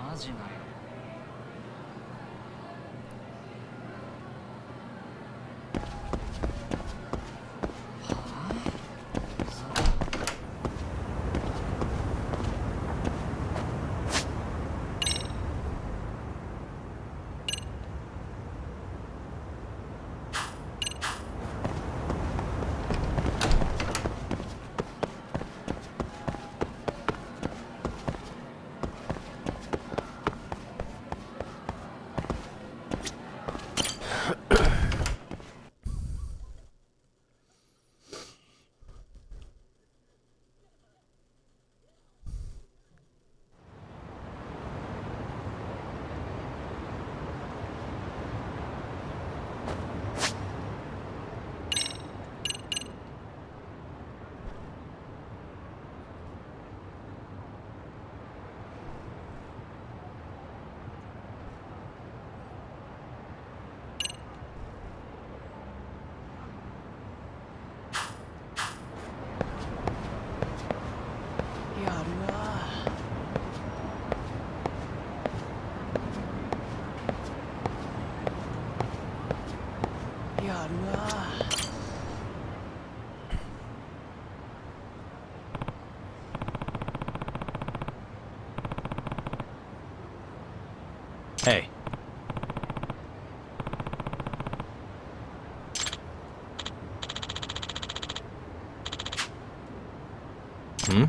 マジなの？Hey. Hmm?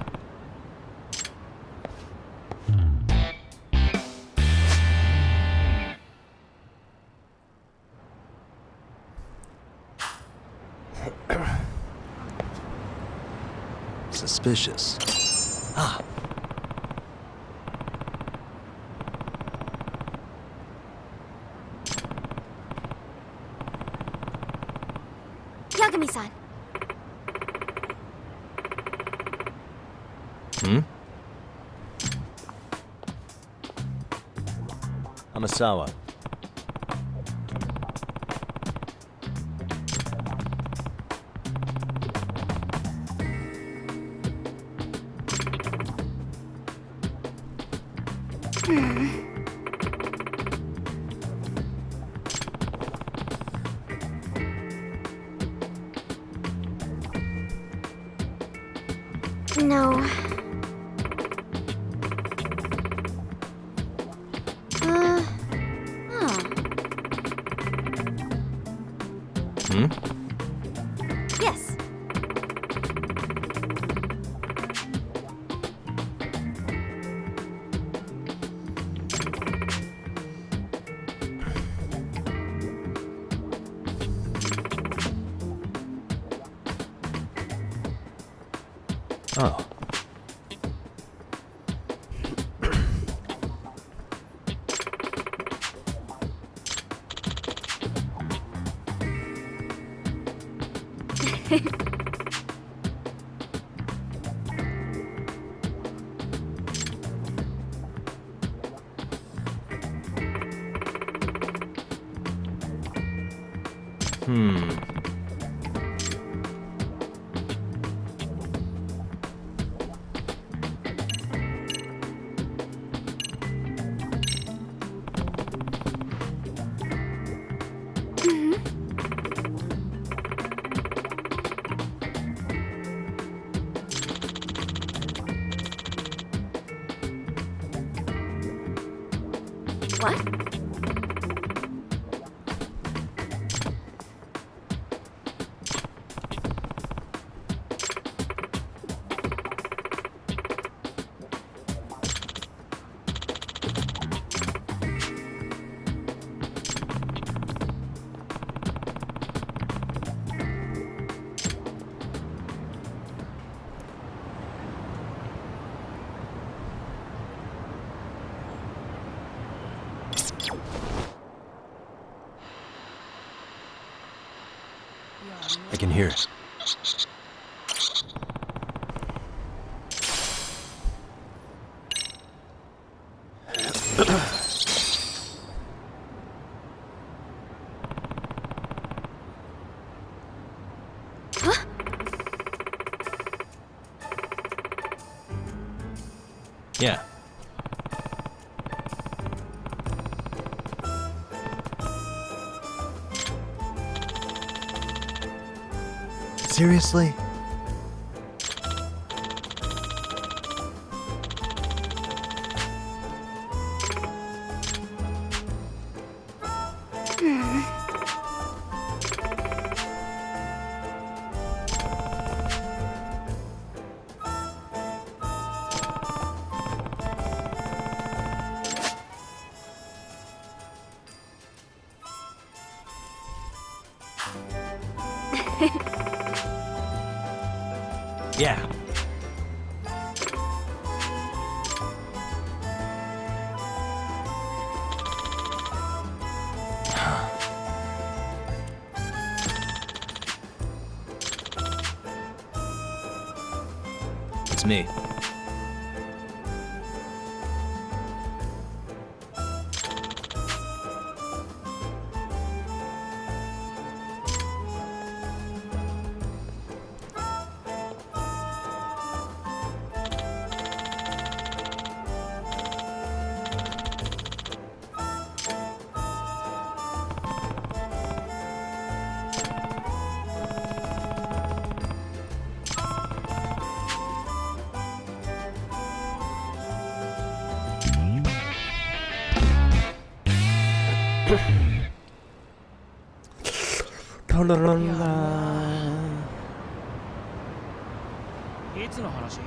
Suspicious. Ah. Yagami-san. Hmm? Amasawa. No. Huh. Hmm? Yes. Oh. What? I can hear it. Yeah. Seriously? Yeah. It's me. 랄랄랄라. いつの話？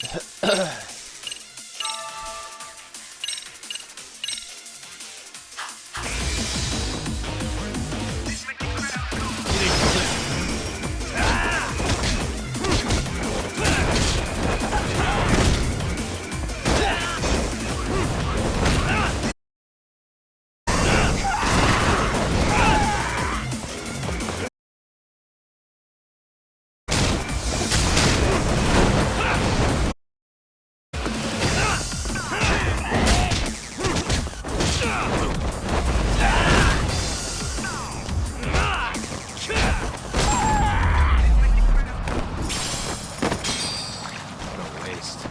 What a waste.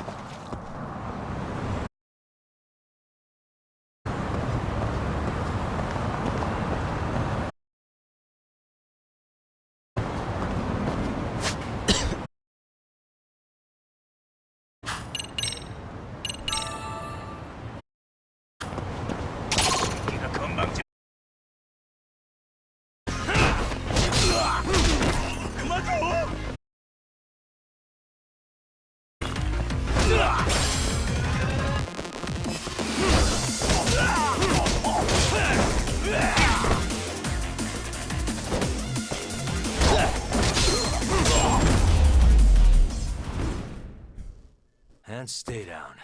And stay down.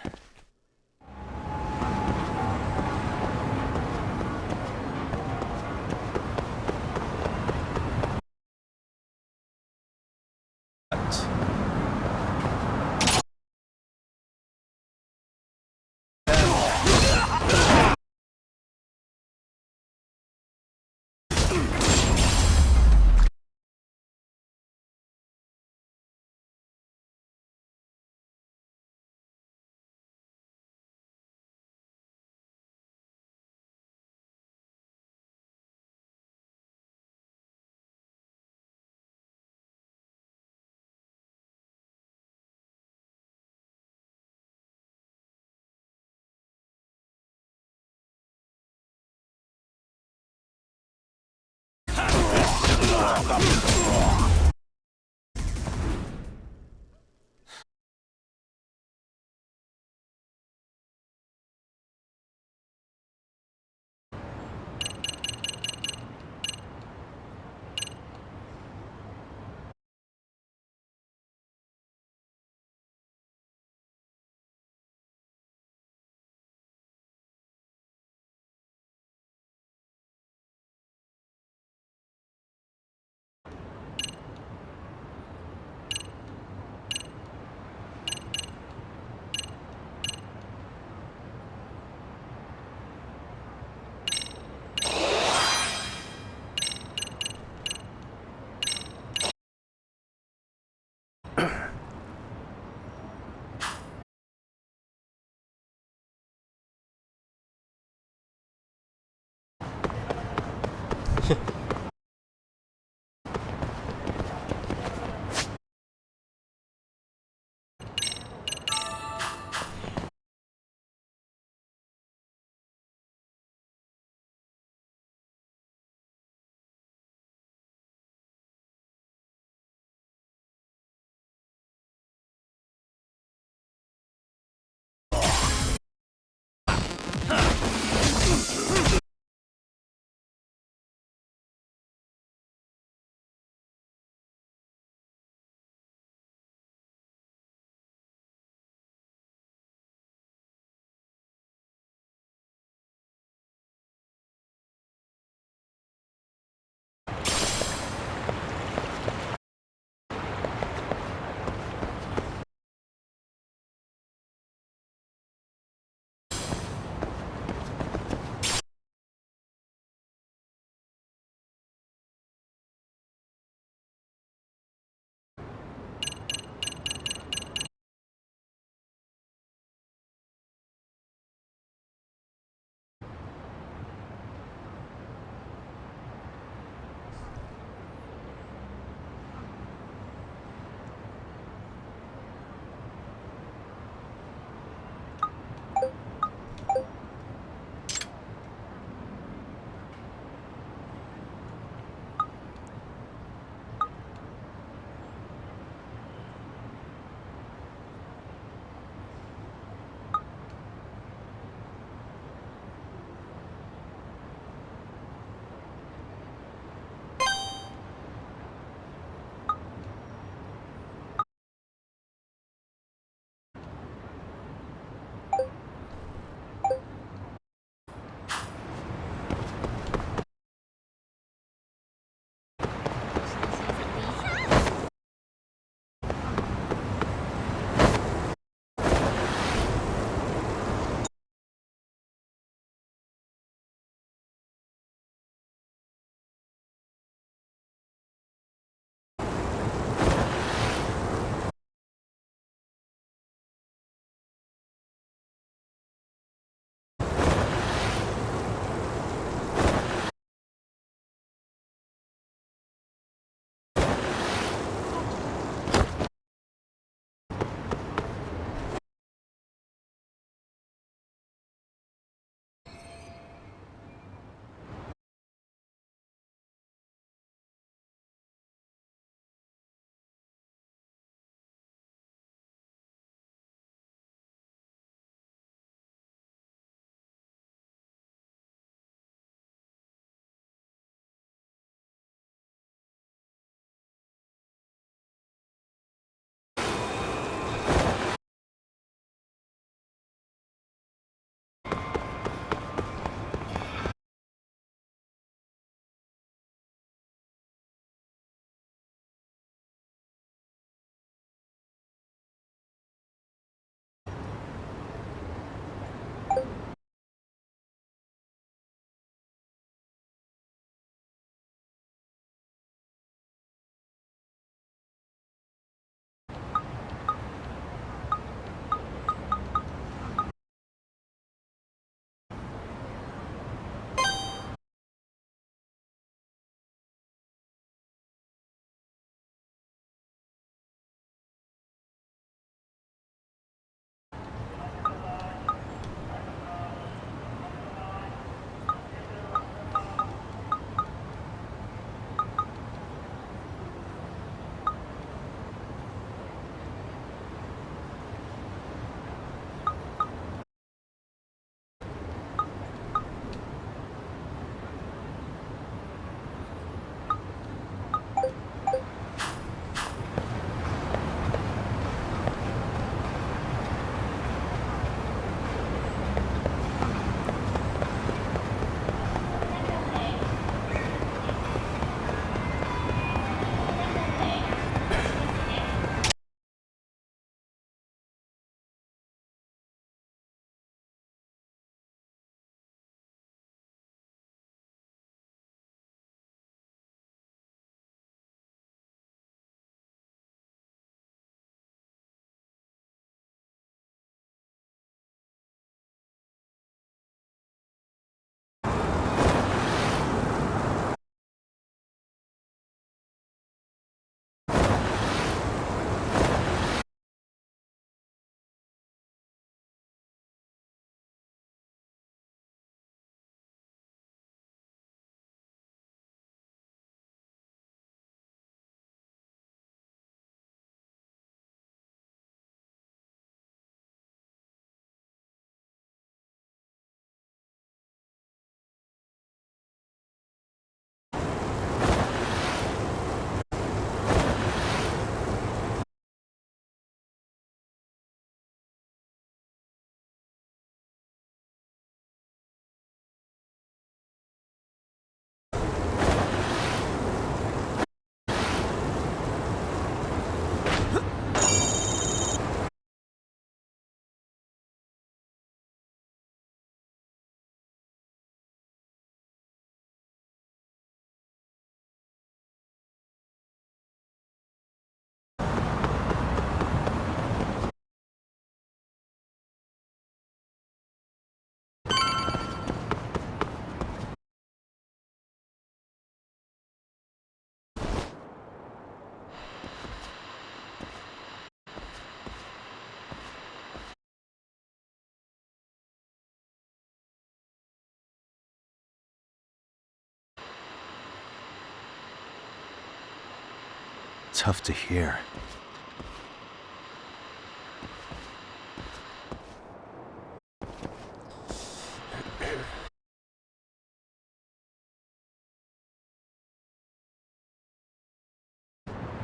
tough to hear.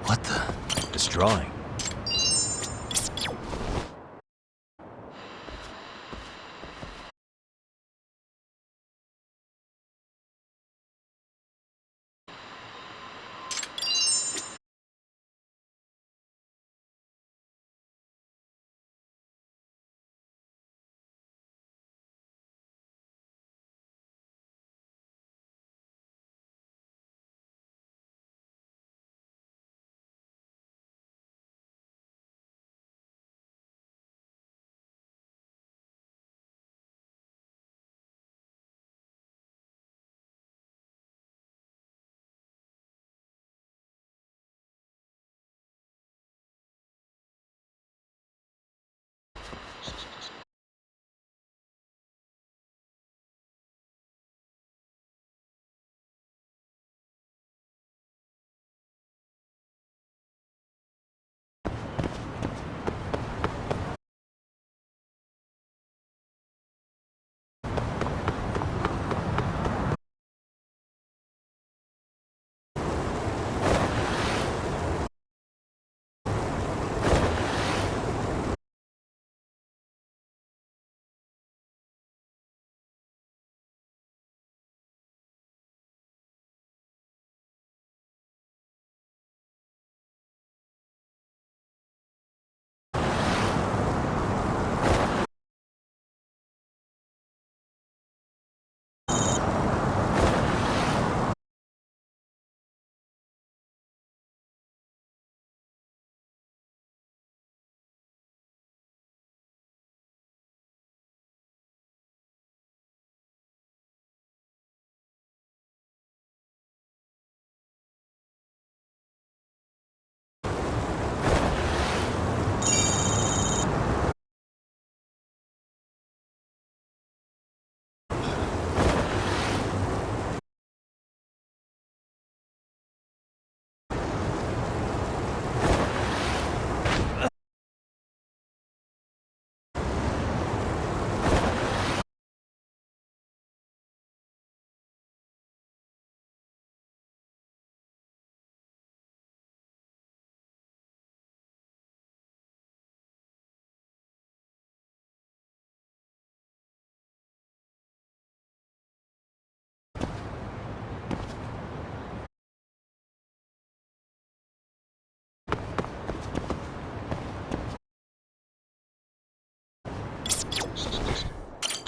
What the? This drawing.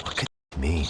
What could it mean?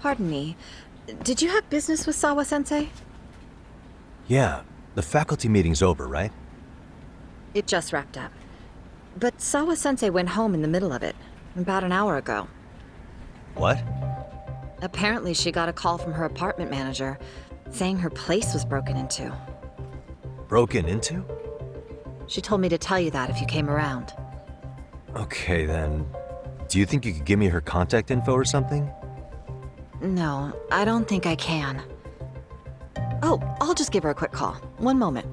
Pardon me. Did you have business with Sawa-sensei? Yeah, the faculty meeting's over, right? It just wrapped up. But Sawa-sensei went home in the middle of it, about an hour ago. What? Apparently she got a call from her apartment manager, saying her place was broken into. Broken into? She told me to tell you that if you came around. Okay, then. Do you think you could give me her contact info or something? No, I don't think I can. Oh, I'll just give her a quick call. One moment.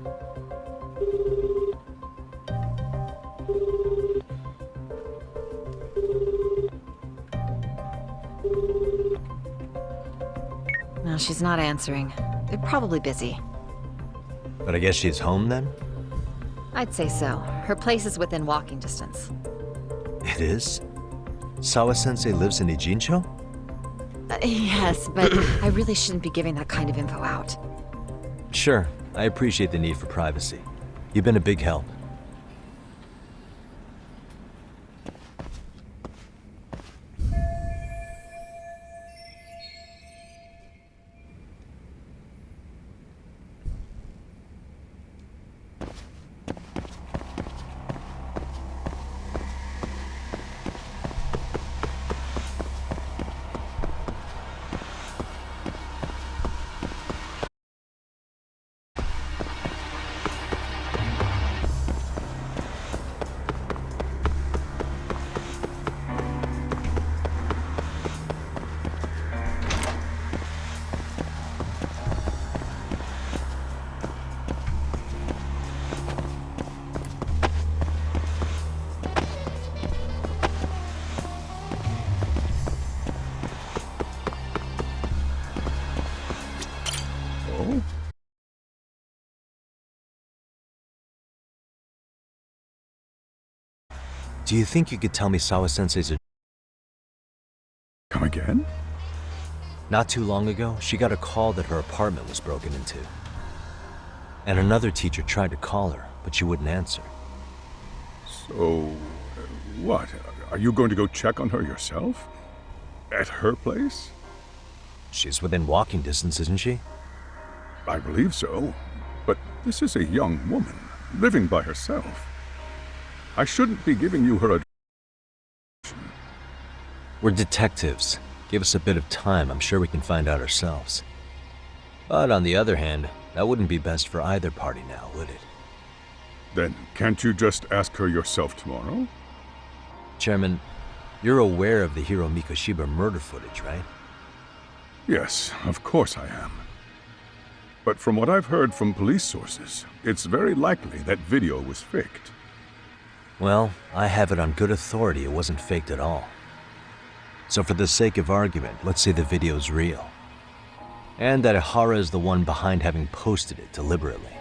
No, she's not answering. They're probably busy. But I guess she's home then? I'd say so. Her place is within walking distance. It is? Sawa-sensei lives in Ijincho? Yes, but I really shouldn't be giving that kind of info out. Sure, I appreciate the need for privacy. You've been a big help. Do you think you could tell me Sawa-sensei's Come again? Not too long ago, she got a call that her apartment was broken into. And another teacher tried to call her, but she wouldn't answer. So, what? Are you going to go check on her yourself? At her place? She's within walking distance, isn't she? I believe so. But this is a young woman, living by herself. I shouldn't be giving you her address. We're detectives. Give us a bit of time, I'm sure we can find out ourselves. But on the other hand, that wouldn't be best for either party now, would it? Then can't you just ask her yourself tomorrow? Chairman, you're aware of the Hiro Mikoshiba murder footage, right? Yes, of course I am. But from what I've heard from police sources, it's very likely that video was faked. Well, I have it on good authority it wasn't faked at all. So for the sake of argument, let's say the video's real. And that Ihara is the one behind having posted it deliberately.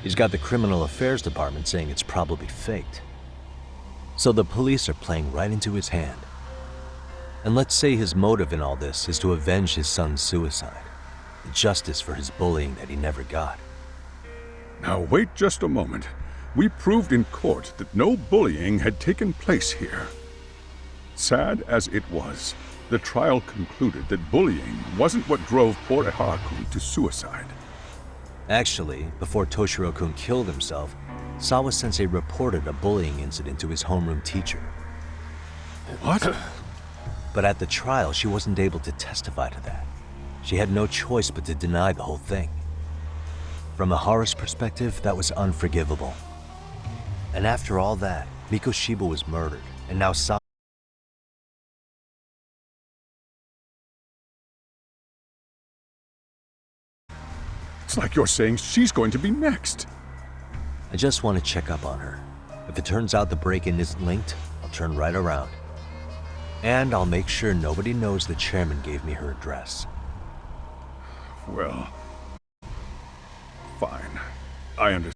He's got the criminal affairs department saying it's probably faked. So the police are playing right into his hand. And let's say his motive in all this is to avenge his son's suicide. Justice for his bullying that he never got. Now wait just a moment. We proved in court that no bullying had taken place here. Sad as it was, the trial concluded that bullying wasn't what drove poor Ihara-kun to suicide. Actually, before Toshiro-kun killed himself, Sawa-sensei reported a bullying incident to his homeroom teacher. What? But at the trial, she wasn't able to testify to that. She had no choice but to deny the whole thing. From Ihara's perspective, that was unforgivable. And after all that, Mikoshiba was murdered, and now It's like you're saying she's going to be next. I just want to check up on her. If it turns out the break-in isn't linked, I'll turn right around. And I'll make sure nobody knows the chairman gave me her address. Well, fine. I understand.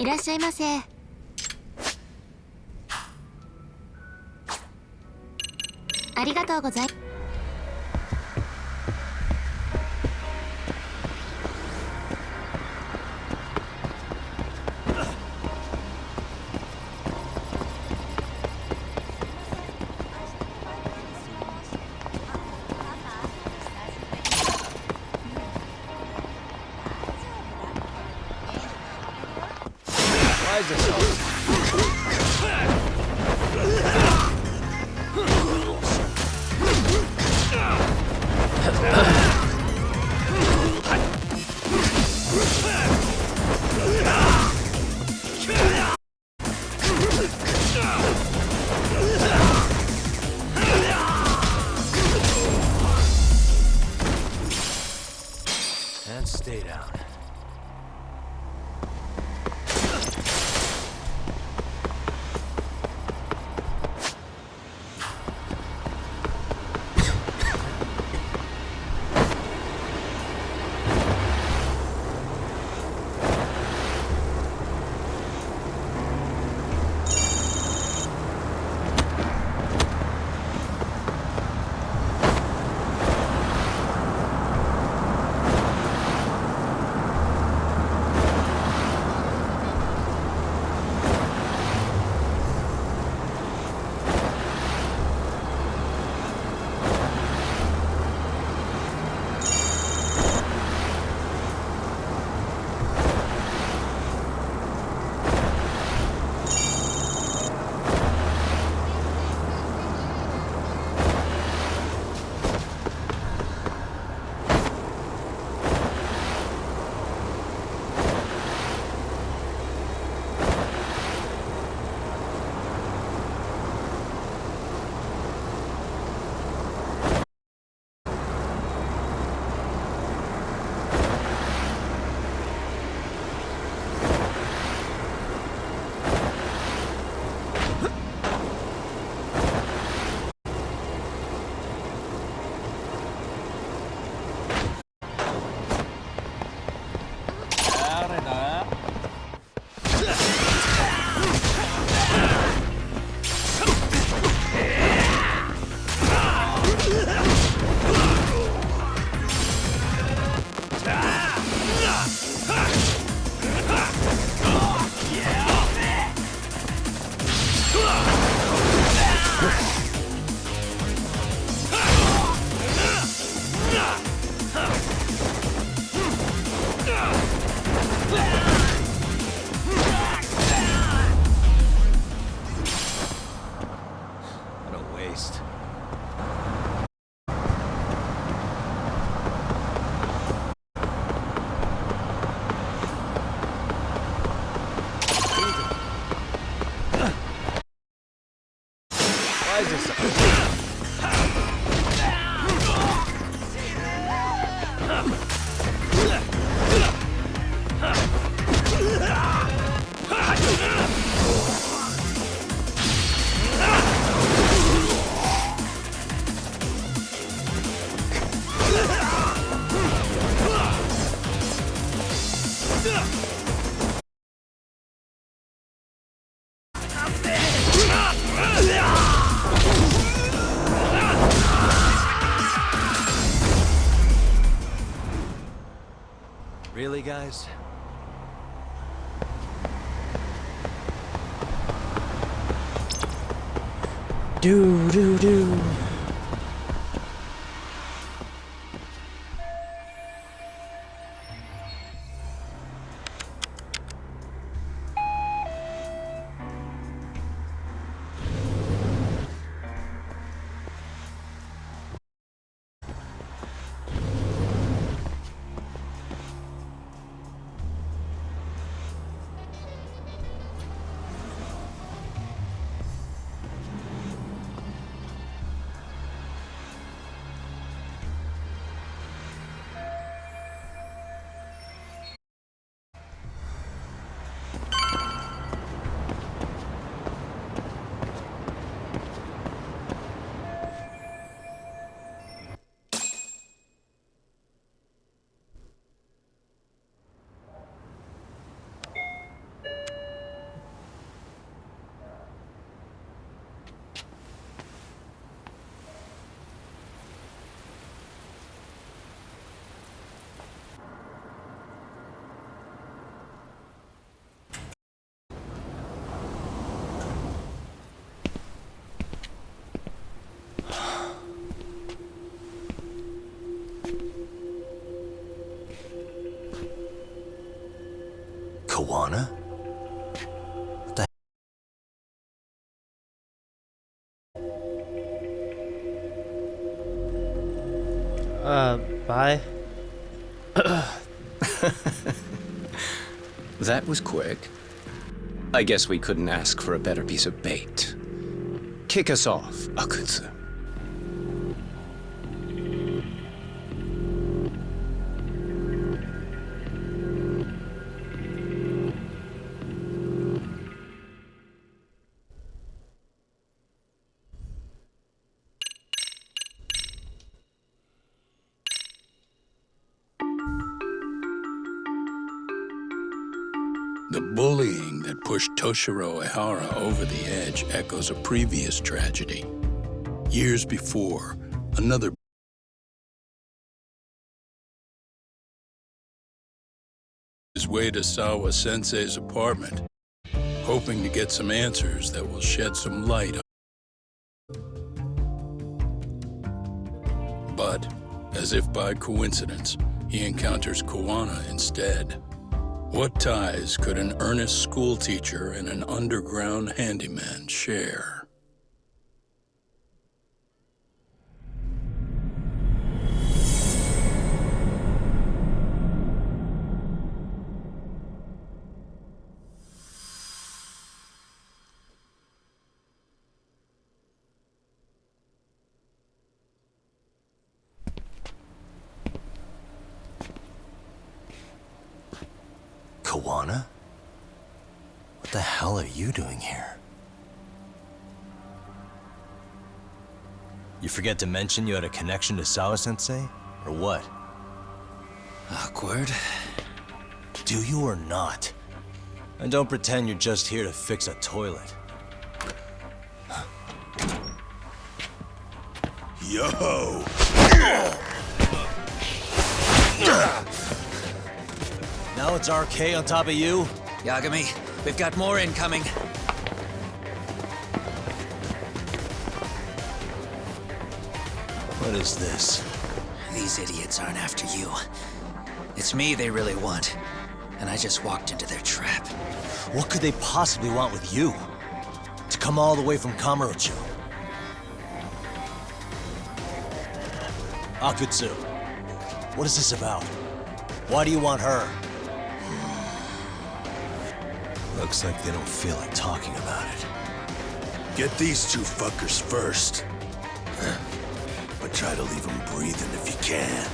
らっしゃいませ。ありがとうございます。Why is this so? And stay down. What a waste. Why is this so? Really, guys? Do. Bye. That was quick. I guess we couldn't ask for a better piece of bait. Kick us off, Akutsu. The bullying that pushed Toshiro Ehara over the edge echoes a previous tragedy. Years before, another his way to Sawa Sensei's apartment, hoping to get some answers that will shed some light on. But, as if by coincidence, he encounters Koana instead. What ties could an earnest schoolteacher and an underground handyman share? Koana? What the hell are you doing here? You forget to mention you had a connection to Sawa-sensei? Or what? Awkward. Do you or not? And don't pretend you're just here to fix a toilet. Yo! Now it's RK on top of you? Yagami, we've got more incoming. What is this? These idiots aren't after you. It's me they really want. And I just walked into their trap. What could they possibly want with you? To come all the way from Kamurocho? Akutsu, what is this about? Why do you want her? Looks like they don't feel like talking about it. Get these two fuckers first. But try to leave them breathing if you can.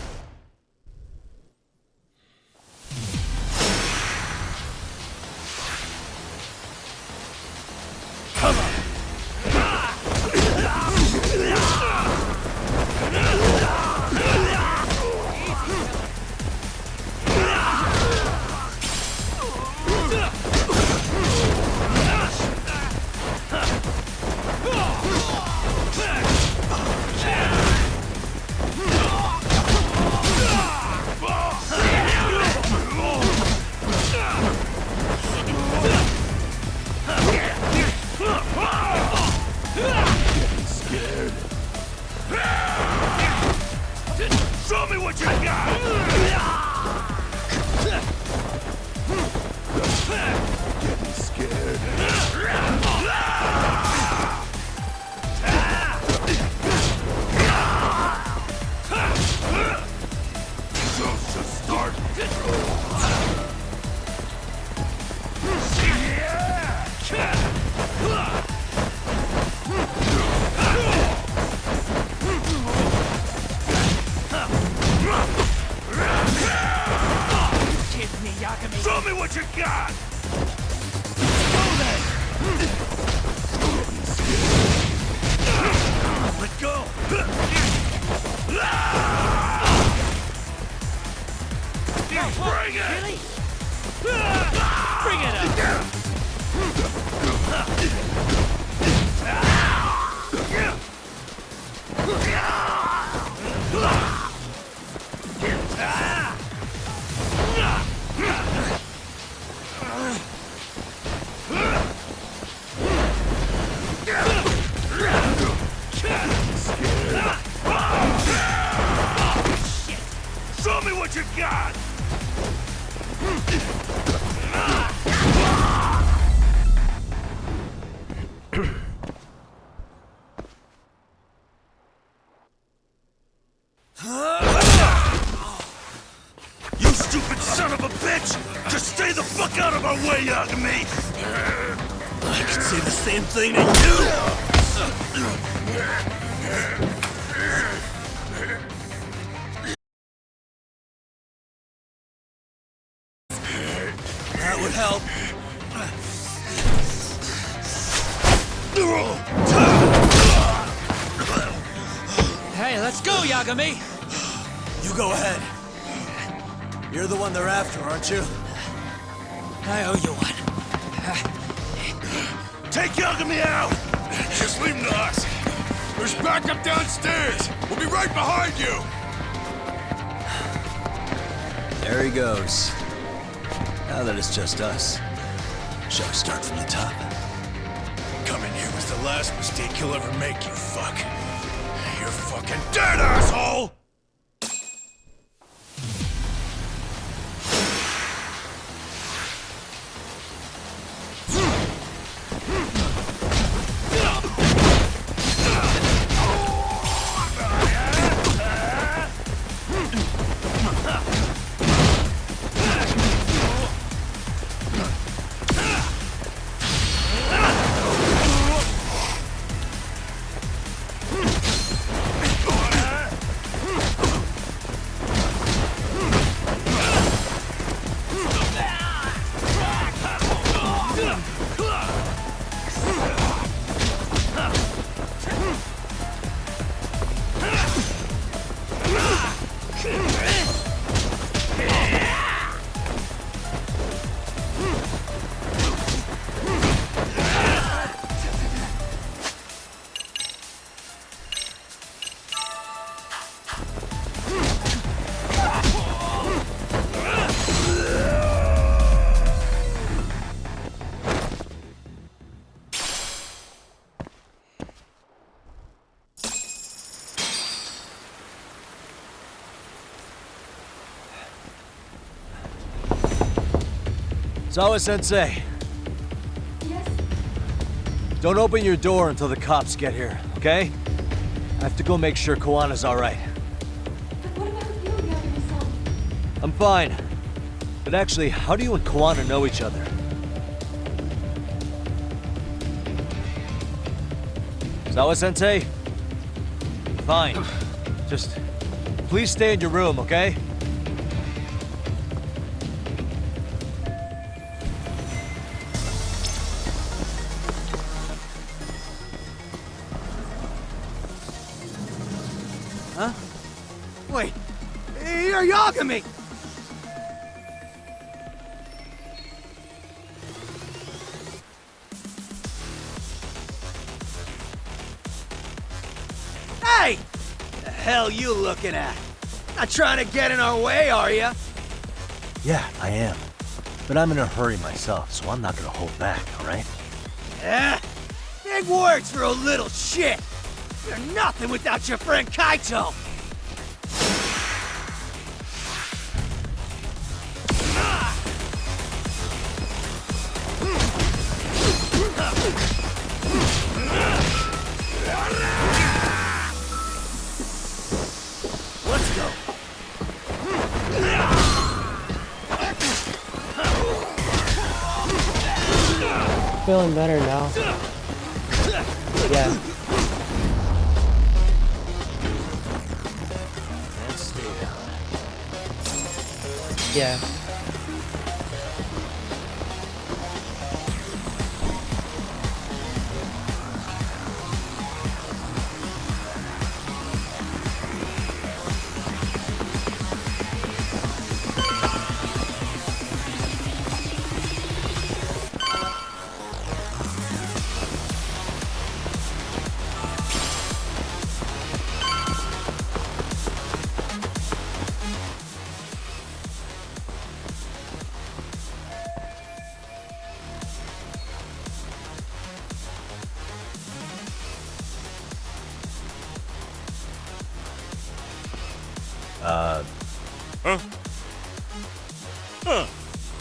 Show me what you got! Getting scared. Just to start. Show me what you got! Go then! Let go! Bring it! Really? Bring it up! Show me what you got! way, Yagami! I could say the same thing to you! That would help. Hey, let's go, Yagami! You go ahead. You're the one they're after, aren't you? I owe you one. Take Yagami out! Just leave him to us. There's backup downstairs. We'll be right behind you. There he goes. Now that it's just us, shall we start from the top? Coming here was the last mistake he'll ever make, you fuck. You're fucking dead, asshole! Sawa-sensei. Yes? Don't open your door until the cops get here, okay? I have to go make sure Koana's alright. But what about you, Yagami-san? I'm fine. But actually, how do you and Koana know each other? Sawa-sensei? Fine. Just please stay in your room, okay? Huh? Wait, you're Yagami! Hey! The hell you looking at? Not trying to get in our way, are ya? Yeah, I am. But I'm in a hurry myself, so I'm not gonna hold back, alright? Yeah? Big words for a little shit! You're nothing without your friend Kaito! Let's go! Feeling better now. Yeah. Yeah.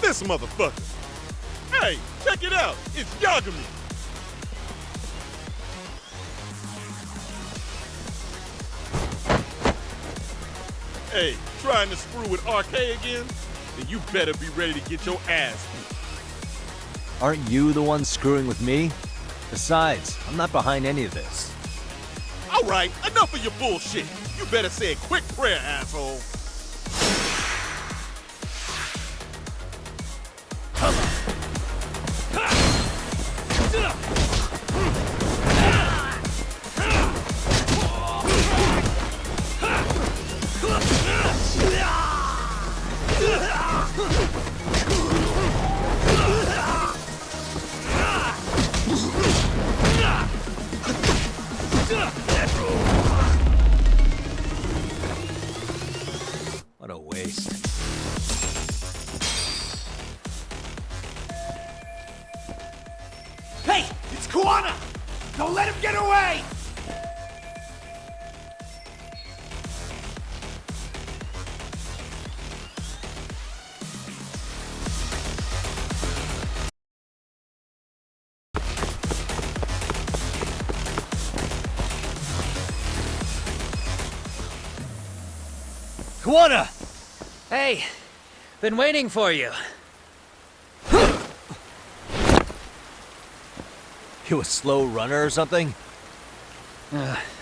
This motherfucker. Hey, check it out. It's Yagami. Hey, trying to screw with RK again? Then you better be ready to get your ass beat. Aren't you the one screwing with me? Besides, I'm not behind any of this. All right, enough of your bullshit. You better say a quick prayer, asshole. What a waste. Hey, it's Kuwana! Don't let him get away! Kuwana! Hey, been waiting for you. You a slow runner or something?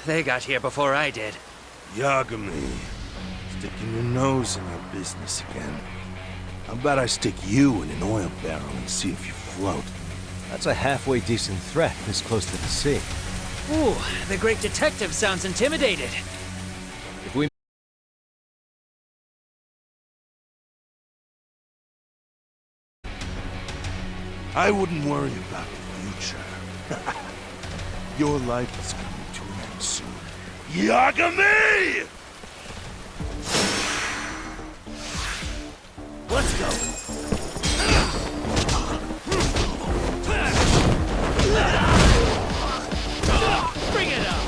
They got here before I did. Yagami, sticking your nose in our business again. How about I stick you in an oil barrel and see if you float? That's a halfway decent threat this close to the sea. Ooh, the great detective sounds intimidated. If we I wouldn't worry about the future. Your life is coming to an end soon. Yagami! Let's go! Bring it up!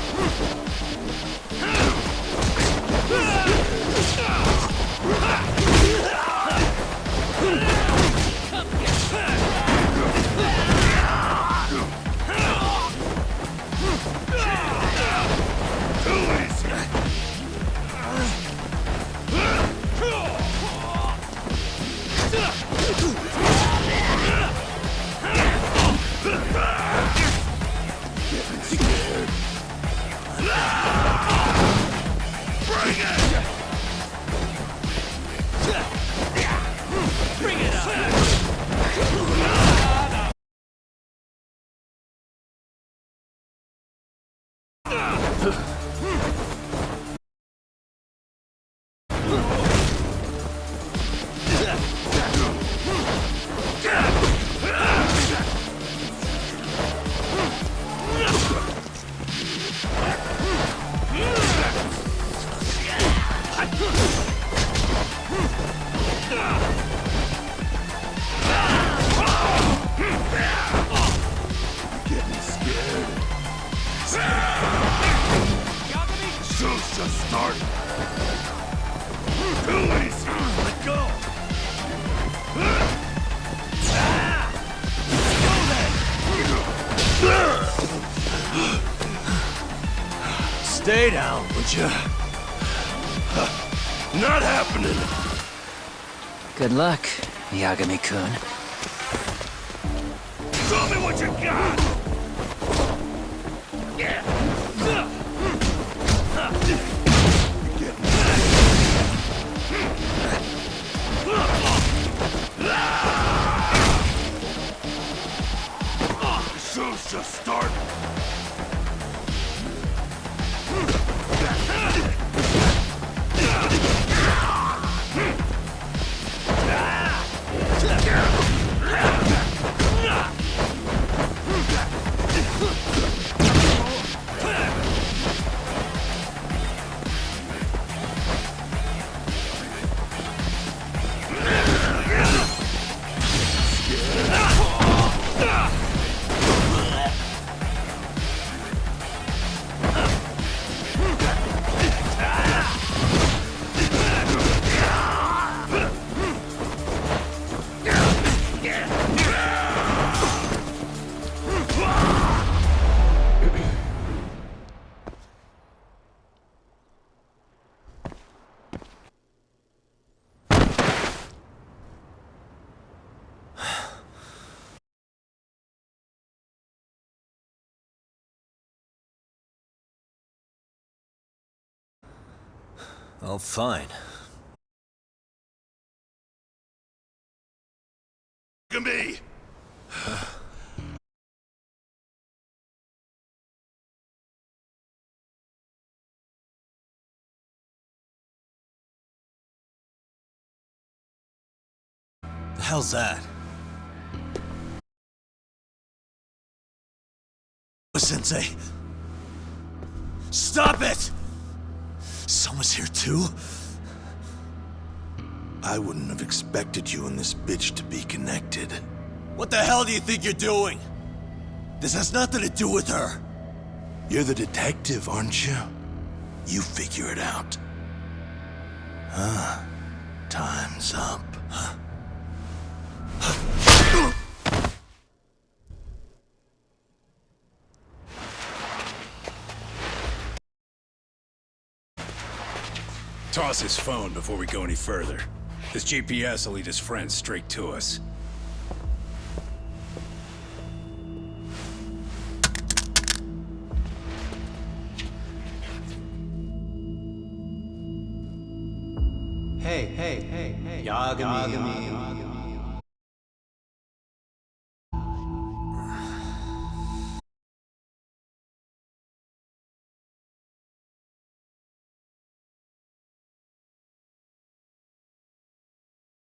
Stay down, would you? Not happening. Good luck, Yagami-kun. Show me what you got! The show's just starting. Oh, fine. Look at me! The hell's that? Sensei! Stop it! Someone's here too? I wouldn't have expected you and this bitch to be connected. What the hell do you think you're doing? This has nothing to do with her. You're the detective, aren't you? You figure it out. Huh? Time's up. Toss his phone before we go any further. This GPS will lead his friends straight to us. Hey. Yagami.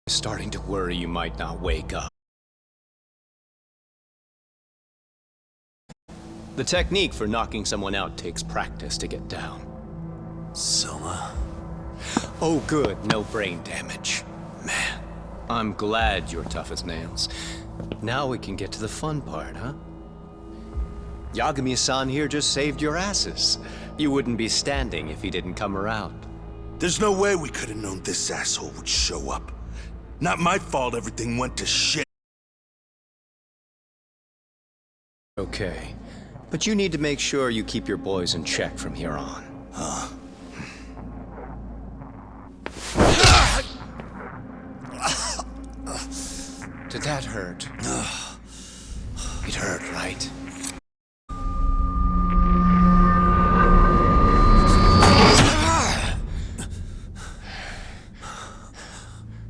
Starting to worry you might not wake up. The technique for knocking someone out takes practice to get down. Soma? Oh good, no brain damage. Man, I'm glad you're tough as nails. Now we can get to the fun part, huh? Yagami-san here just saved your asses. You wouldn't be standing if he didn't come around. There's no way we could have known this asshole would show up. Not my fault everything went to shit. Okay, but you need to make sure you keep your boys in check from here on. Huh? Did that hurt? It hurt, right?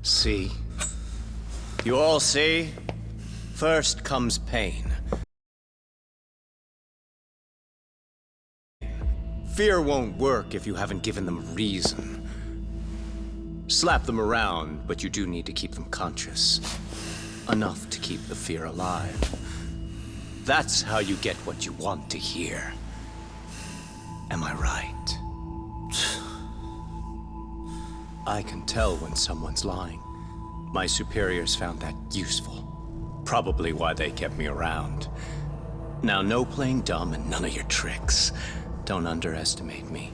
See? You all see? First comes pain. Fear won't work if you haven't given them a reason. Slap them around, but you do need to keep them conscious. Enough to keep the fear alive. That's how you get what you want to hear. Am I right? I can tell when someone's lying. My superiors found that useful. Probably why they kept me around. Now, no playing dumb and none of your tricks. Don't underestimate me.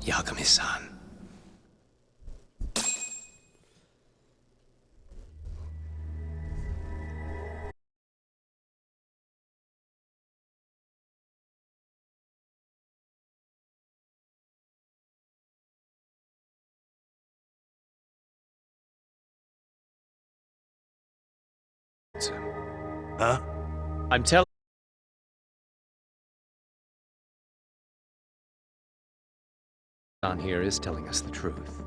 Yagami-san. Huh? I'm telling on here is telling us the truth.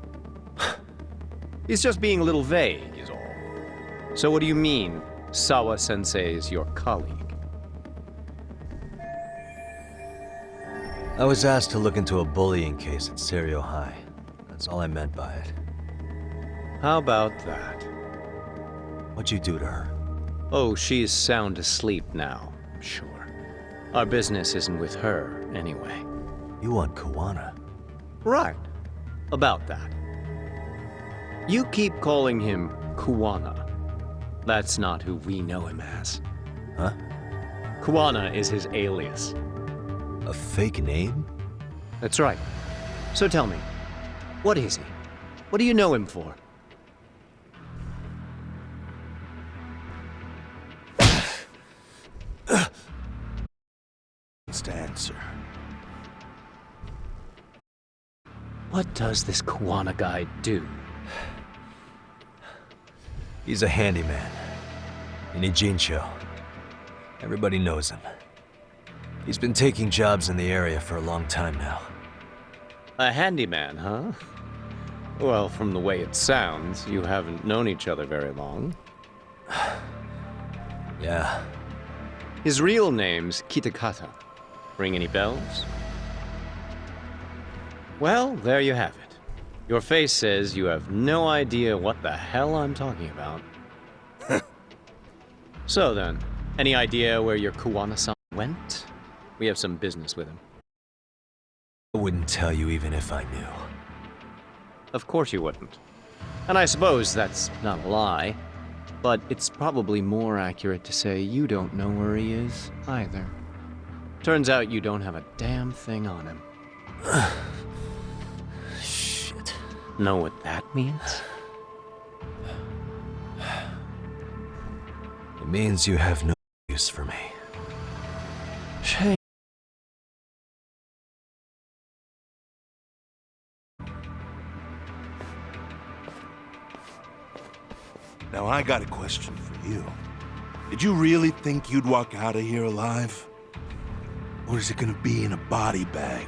He's just being a little vague, is all. So what do you mean, Sawa-sensei is your colleague? I was asked to look into a bullying case at Serio High. That's all I meant by it. How about that? What'd you do to her? Oh, she's sound asleep now, I'm sure. Our business isn't with her, anyway. You want Kuwana? Right. About that. You keep calling him Kuwana. That's not who we know him as. Huh? Kuwana is his alias. A fake name? That's right. So tell me, what is he? What do you know him for? To answer. What does this Kuwana guy do? He's a handyman. In Ijincho. Everybody knows him. He's been taking jobs in the area for a long time now. A handyman, huh? Well, from the way it sounds, you haven't known each other very long. Yeah. His real name's Kitakata. Ring any bells? Well, there you have it. Your face says you have no idea what the hell I'm talking about. So then, any idea where your Kuwana-san went? We have some business with him. I wouldn't tell you even if I knew. Of course you wouldn't. And I suppose that's not a lie. But it's probably more accurate to say you don't know where he is, either. Turns out you don't have a damn thing on him. Shit. Know what that means? It means you have no use for me. Shame. Now I got a question for you. Did you really think you'd walk out of here alive? Or is it gonna be in a body bag?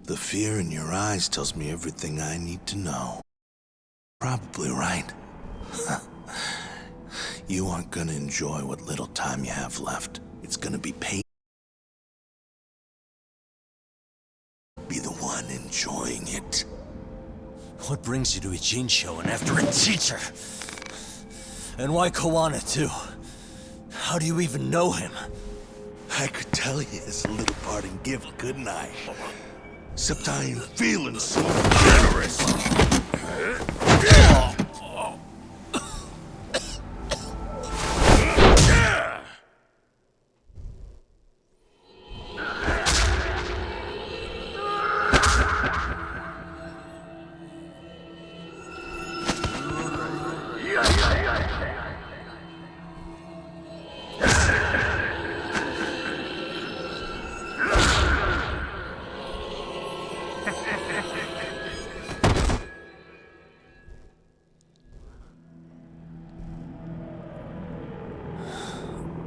The fear in your eyes tells me everything I need to know. Probably right. You aren't gonna enjoy what little time you have left. It's gonna be pain. Be the one enjoying it. What brings you to a Jinsho and after a teacher? And why Koana, too? How do you even know him? I could tell you as a little parting gift, couldn't I? Except I ain't feeling so generous.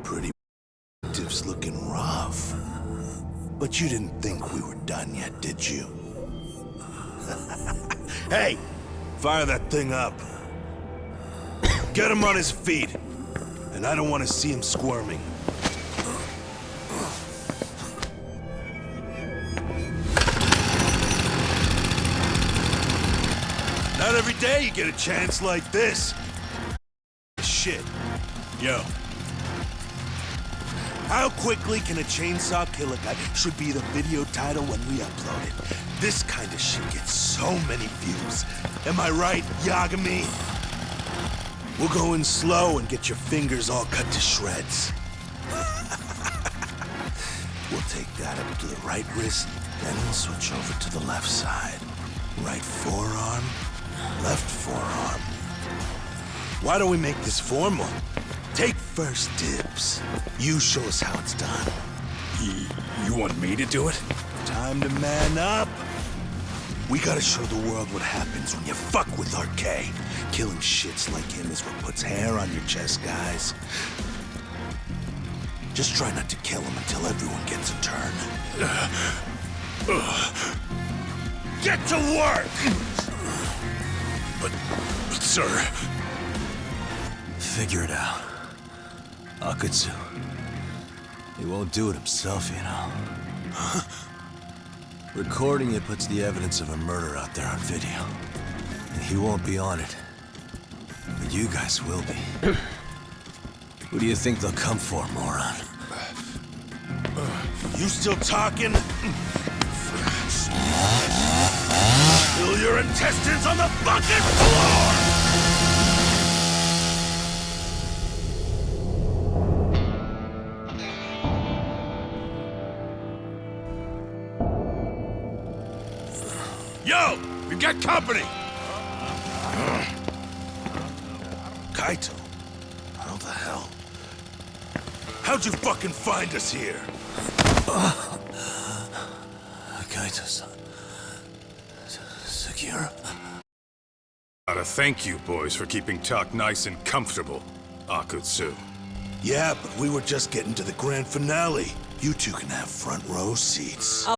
Pretty looking rough. But you didn't think we were done yet, did you? Hey! Fire that thing up. Get him on his feet. And I don't want to see him squirming. Not every day you get a chance like this. Shit. Yo. How quickly can a chainsaw kill a guy should be the video title when we upload it. This kind of shit gets so many views. Am I right, Yagami? We'll go in slow and get your fingers all cut to shreds. We'll take that up to the right wrist, then we'll switch over to the left side. Right forearm, left forearm. Why don't we make this formal? Take first dibs. You show us how it's done. You want me to do it? Time to man up. We gotta show the world what happens when you fuck with RK. Killing shits like him is what puts hair on your chest, guys. Just try not to kill him until everyone gets a turn. Get to work! But sir... Figure it out. Akutsu. He won't do it himself, you know. Recording it puts the evidence of a murder out there on video. And he won't be on it. But you guys will be. Who do you think they'll come for, moron? You still talking? Spill your intestines on the fucking floor! Yo! We got company! Kaito? How the hell? How'd you fucking find us here? Kaito-san. Sekira. Gotta thank you boys for keeping Talk nice and comfortable. Akutsu. Yeah, but we were just getting to the grand finale. You two can have front row seats. Oh.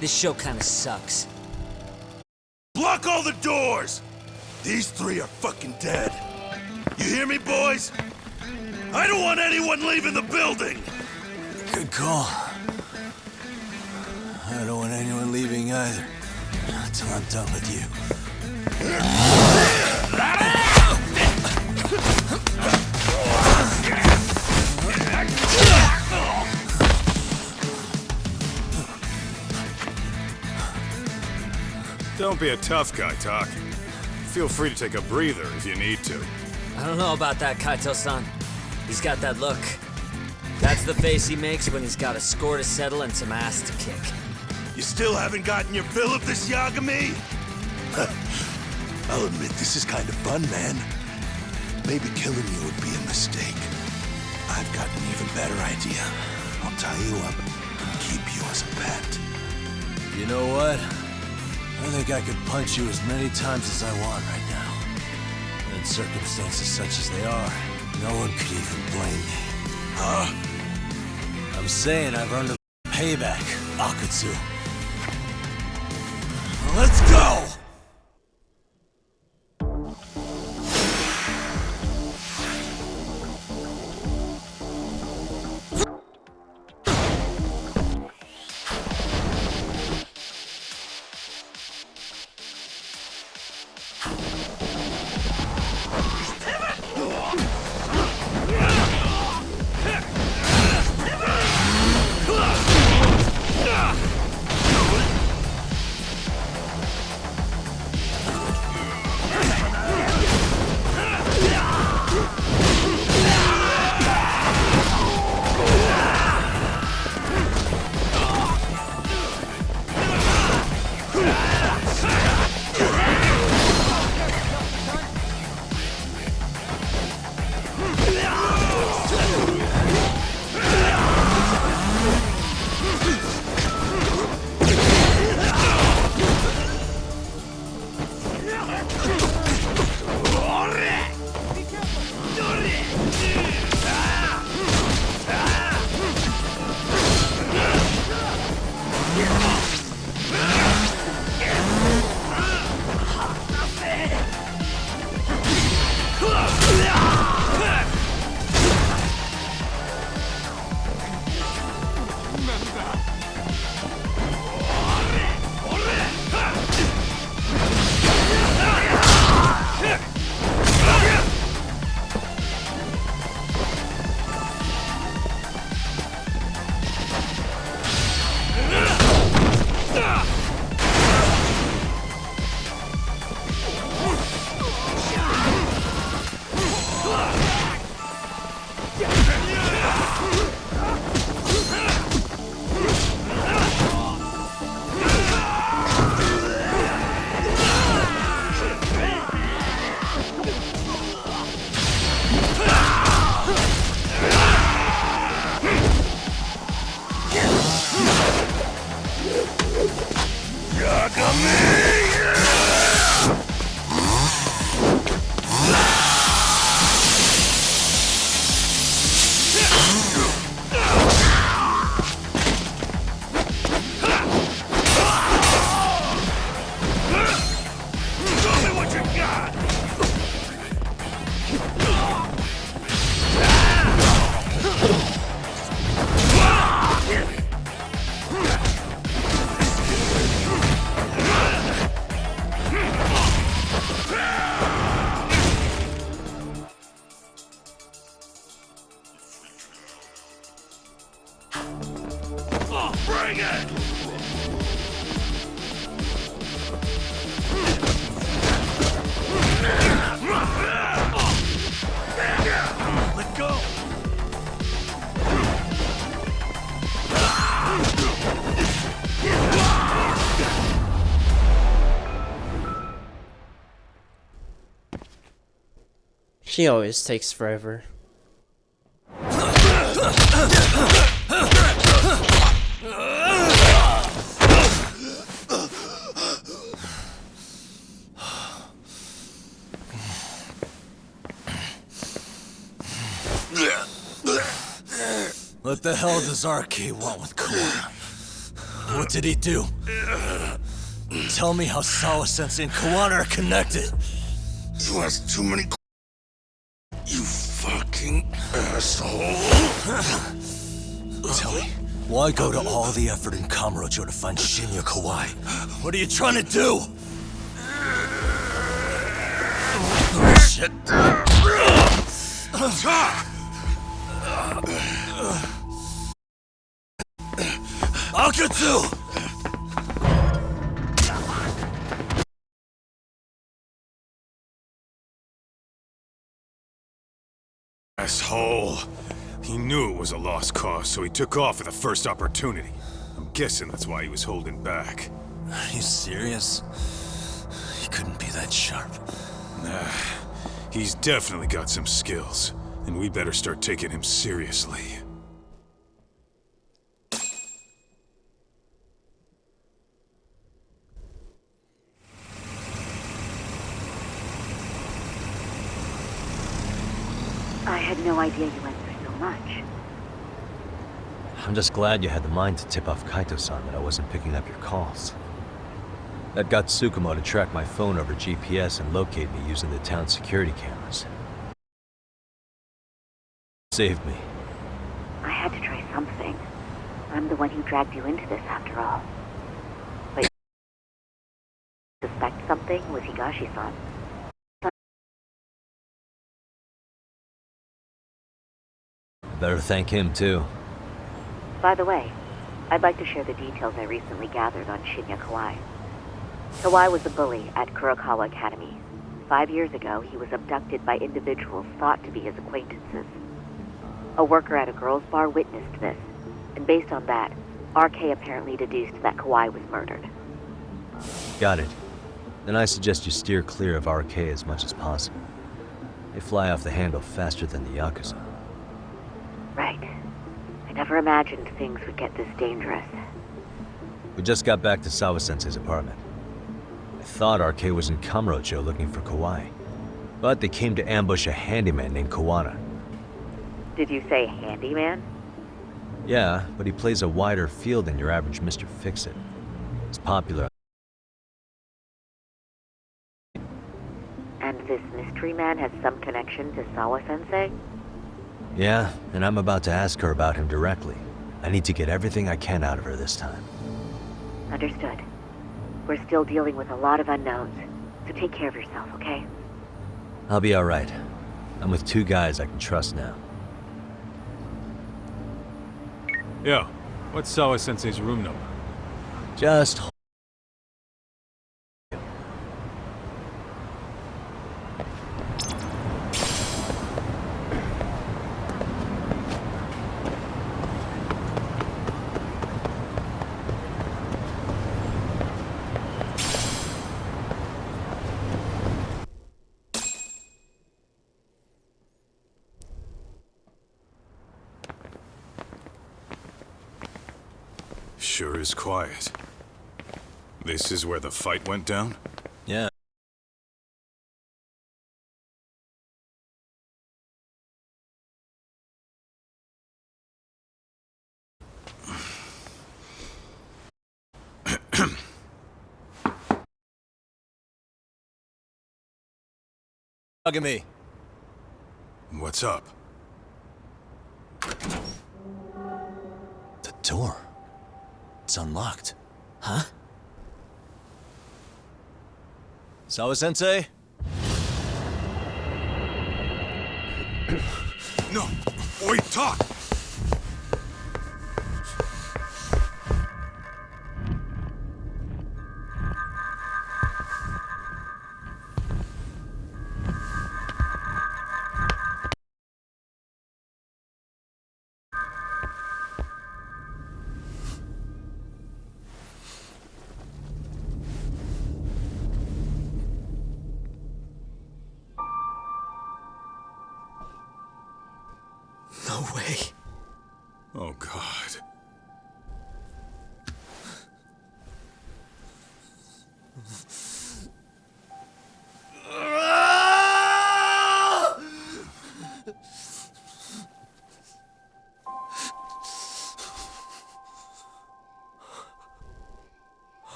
This show kinda sucks. Block all the doors! These three are fucking dead. You hear me, boys? I don't want anyone leaving the building! Good call. I don't want anyone leaving either. Until I'm done with you. Don't be a tough guy, Talk. Feel free to take a breather if you need to. I don't know about that, Kaito-san. He's got that look. That's the face he makes when he's got a score to settle and some ass to kick. You still haven't gotten your fill of this, Yagami? I'll admit this is kind of fun, man. Maybe killing you would be a mistake. I've got an even better idea. I'll tie you up and keep you as a pet. You know what? I think I could punch you as many times as I want right now. And in circumstances such as they are, no one could even blame me. Huh? I'm saying I've earned a payback, Akutsu. Let's go! Bring it! Let go! She always takes forever. What the hell does RK want with Kuwana? What did he do? Tell me how Sawa-sensei and Kuwana are connected. You ask too many. You fucking asshole. Tell me, why go to all the effort in Kamurocho to find Shinya Kawai? What are you trying to do? Shit. Talk! Akatsu! Asshole. He knew it was a lost cause, so he took off at the first opportunity. I'm guessing that's why he was holding back. Are you serious? He couldn't be that sharp. Nah, he's definitely got some skills, and we better start taking him seriously. I had no idea you went through so much. I'm just glad you had the mind to tip off Kaito-san that I wasn't picking up your calls. That got Tsukumo to track my phone over GPS and locate me using the town's security cameras. Saved me. I had to try something. I'm the one who dragged you into this after all. But suspect something was Higashi-san. Better thank him, too. By the way, I'd like to share the details I recently gathered on Shinya Kawai. Kawai was a bully at Kurokawa Academy. 5 years ago, he was abducted by individuals thought to be his acquaintances. A worker at a girls' bar witnessed this, and based on that, RK apparently deduced that Kawai was murdered. Got it. Then I suggest you steer clear of RK as much as possible. They fly off the handle faster than the Yakuza. Right. I never imagined things would get this dangerous. We just got back to Sawa-sensei's apartment. I thought RK was in Kamurocho looking for Kawai, but they came to ambush a handyman named Kuwana. Did you say handyman? Yeah, but he plays a wider field than your average Mr. Fix-It. He's popular. And this mystery man has some connection to Sawa-sensei? Yeah, and I'm about to ask her about him directly. I need to get everything I can out of her this time. Understood. We're still dealing with a lot of unknowns, so take care of yourself, okay? I'll be alright. I'm with 2 guys I can trust now. Yo, what's Sawa-sensei's room number? Just Sure is quiet. This is where the fight went down? Yeah. Look at me. What's up? The door. It's unlocked. Huh? Sawa-sensei? No! Wait, talk! No way. Oh, God.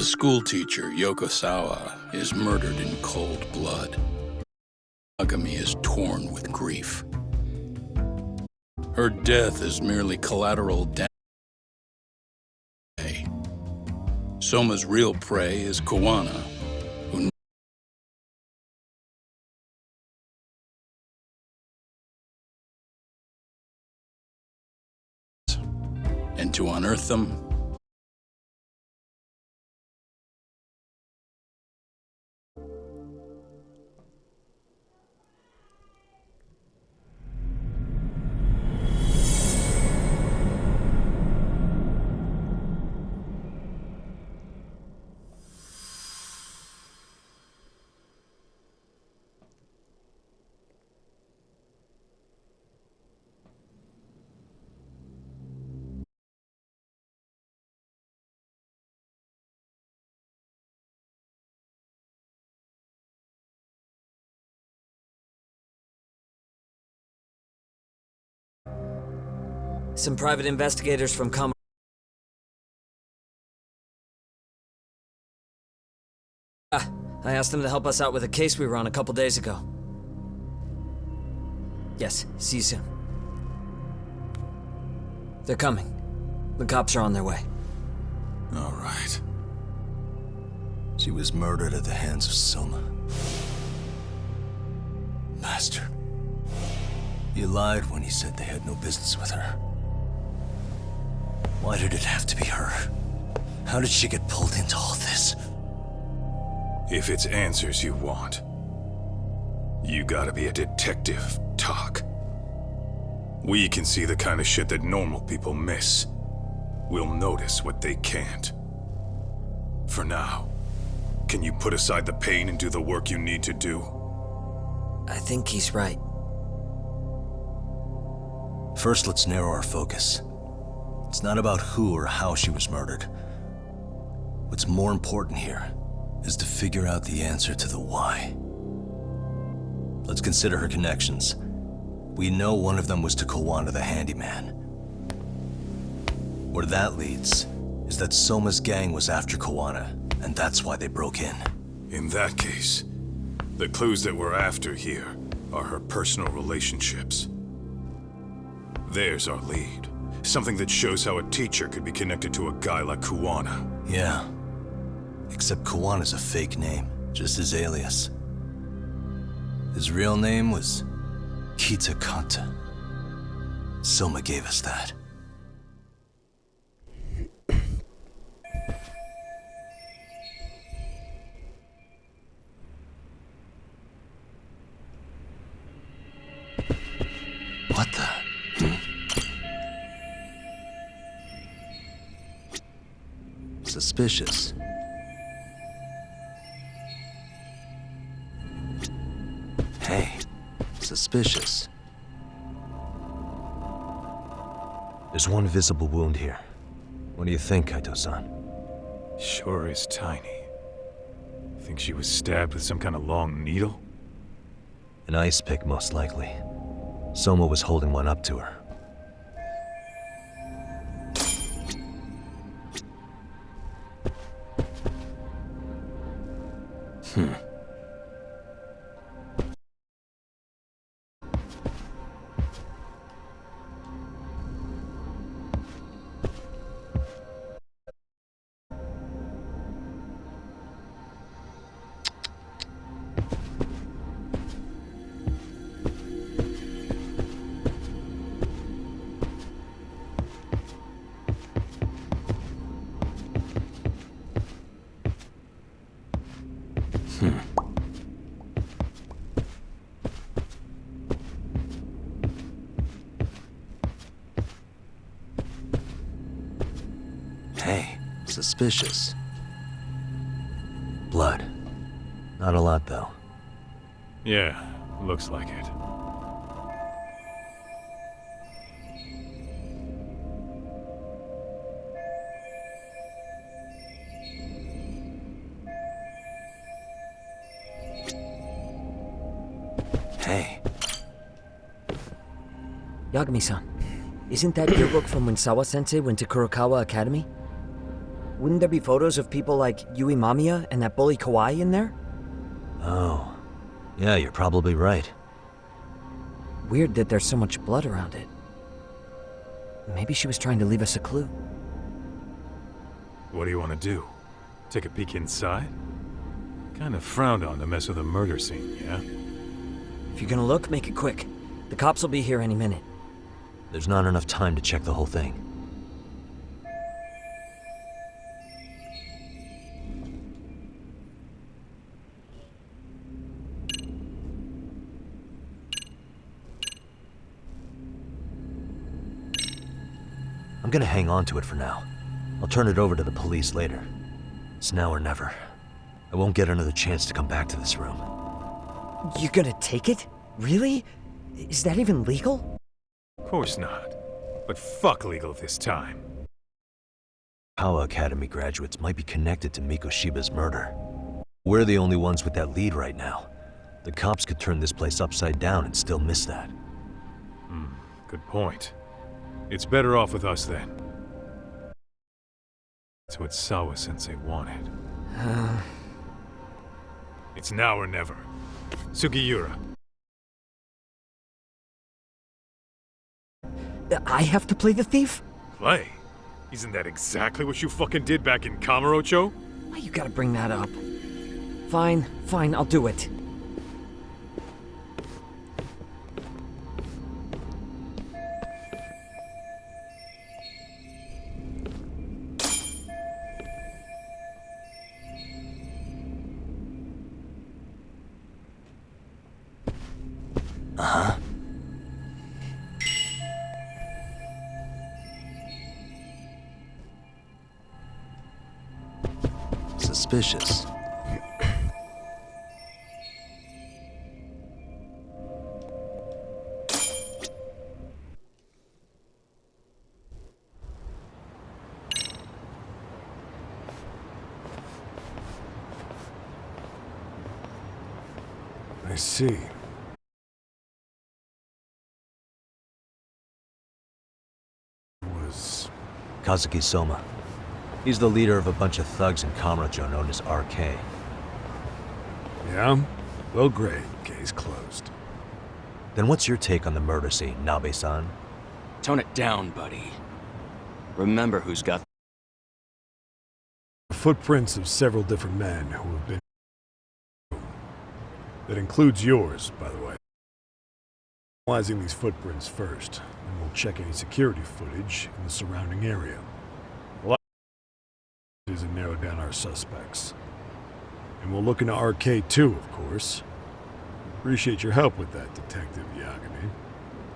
schoolteacher, Yokosawa, is murdered in cold blood. Agami is torn with grief. Her death is merely collateral damage. Soma's real prey is Koana, who and to unearth them, some private investigators from I asked them to help us out with a case we were on a couple days ago. Yes, see you soon. They're coming. The cops are on their way. All right. She was murdered at the hands of Soma. Bastard. He lied when he said they had no business with her. Why did it have to be her? How did she get pulled into all this? If it's answers you want, you gotta be a detective, Talk. We can see the kind of shit that normal people miss. We'll notice what they can't. For now, can you put aside the pain and do the work you need to do? I think he's right. First, let's narrow our focus. It's not about who or how she was murdered. What's more important here is to figure out the answer to the why. Let's consider her connections. We know one of them was to Koana the handyman. Where that leads is that Soma's gang was after Koana, and that's why they broke in. In that case, the clues that we're after here are her personal relationships. There's our lead. Something that shows how a teacher could be connected to a guy like Koana. Yeah. Except Koana's a fake name, just his alias. His real name was Kitakata. Soma gave us that. What the? Suspicious. Hey, suspicious. There's one visible wound here. What do you think, Kaito-san? Sure is tiny. Think she was stabbed with some kind of long needle? An ice pick, most likely. Soma was holding one up to her. Hey, suspicious. Blood. Not a lot, though. Yeah, looks like it. Hey. Yagami-san, isn't that yearbook from when Sawa-sensei went to Kurokawa Academy? Wouldn't there be photos of people like Yui Mamiya and that bully Kawaii in there? Oh. Yeah, you're probably right. Weird that there's so much blood around it. Maybe she was trying to leave us a clue. What do you want to do? Take a peek inside? Kinda frowned on to mess with a murder scene, yeah? If you're gonna look, make it quick. The cops will be here any minute. There's not enough time to check the whole thing. I'm gonna hang on to it for now. I'll turn it over to the police later. It's now or never. I won't get another chance to come back to this room. You're gonna take it? Really? Is that even legal? Of course not. But fuck legal this time. Power Academy graduates might be connected to Mikoshiba's murder. We're the only ones with that lead right now. The cops could turn this place upside down and still miss that. Good point. It's better off with us then. That's what Sawa-sensei wanted. It's now or never. Sugiura. I have to play the thief? Play? Isn't that exactly what you fucking did back in Kamurocho? Why you gotta bring that up? Fine, I'll do it. Suspicious. I see. Was Kazuki Soma. He's the leader of a bunch of thugs in Kamurocho known as RK. Yeah? Well, great. Case closed. Then what's your take on the murder scene, Nabe-san? Tone it down, buddy. Remember who's got footprints of several different men who have been. That includes yours, by the way. Analyzing these footprints first, and we'll check any security footage in the surrounding area. And narrow down our suspects. And we'll look into RK too, of course. Appreciate your help with that, Detective Yagami.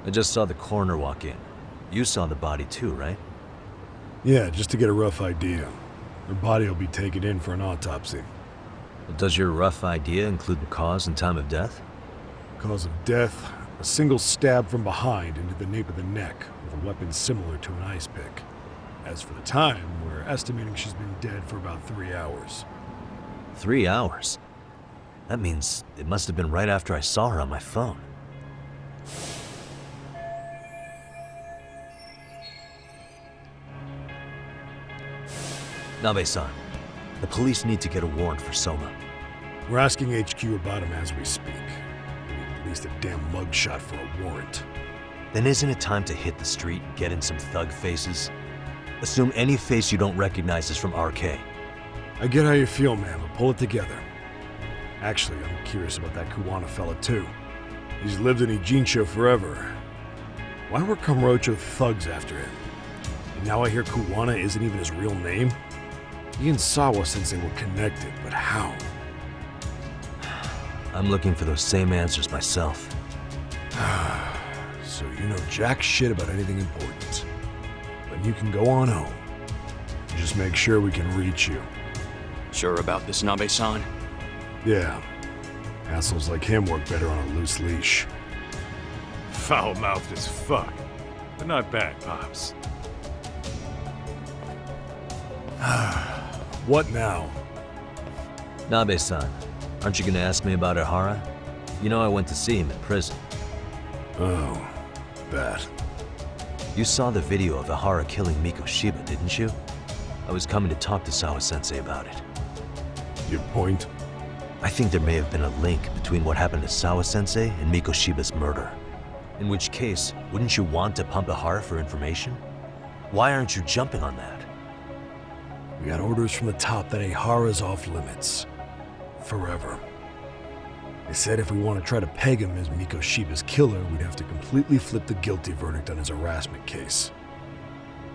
I just saw the coroner walk in. You saw the body too, right? Yeah, just to get a rough idea. Her body will be taken in for an autopsy. But does your rough idea include the cause and time of death? Cause of death, a single stab from behind into the nape of the neck with a weapon similar to an ice pick. As for the time, we're estimating she's been dead for about 3 hours. 3 hours? That means it must have been right after I saw her on my phone. Nabe-san, the police need to get a warrant for Soma. We're asking HQ about him as we speak. We need at least a damn mugshot for a warrant. Then isn't it time to hit the street and get in some thug faces? Assume any face you don't recognize is from RK. I get how you feel, man, but pull it together. Actually, I'm curious about that Kuwana fella, too. He's lived in Ijincho forever. Why were Kamurocho thugs after him? And now I hear Kuwana isn't even his real name? He and Sawa-sensei were connected, but how? I'm looking for those same answers myself. So you know jack shit about anything important. But you can go on home. Just make sure we can reach you. Sure about this, Nabe-san? Yeah. Assholes like him work better on a loose leash. Foul-mouthed as fuck. But not bad, Pops. What now? Nabe-san, aren't you gonna ask me about Ihara? You know I went to see him in prison. Oh, that. You saw the video of Ihara killing Mikoshiba, didn't you? I was coming to talk to Sawa-sensei about it. Your point? I think there may have been a link between what happened to Sawa-sensei and Mikoshiba's murder. In which case, wouldn't you want to pump Ihara for information? Why aren't you jumping on that? We got orders from the top that Ihara's off limits. Forever. They said if we want to try to peg him as Mikoshiba's killer, we'd have to completely flip the guilty verdict on his harassment case.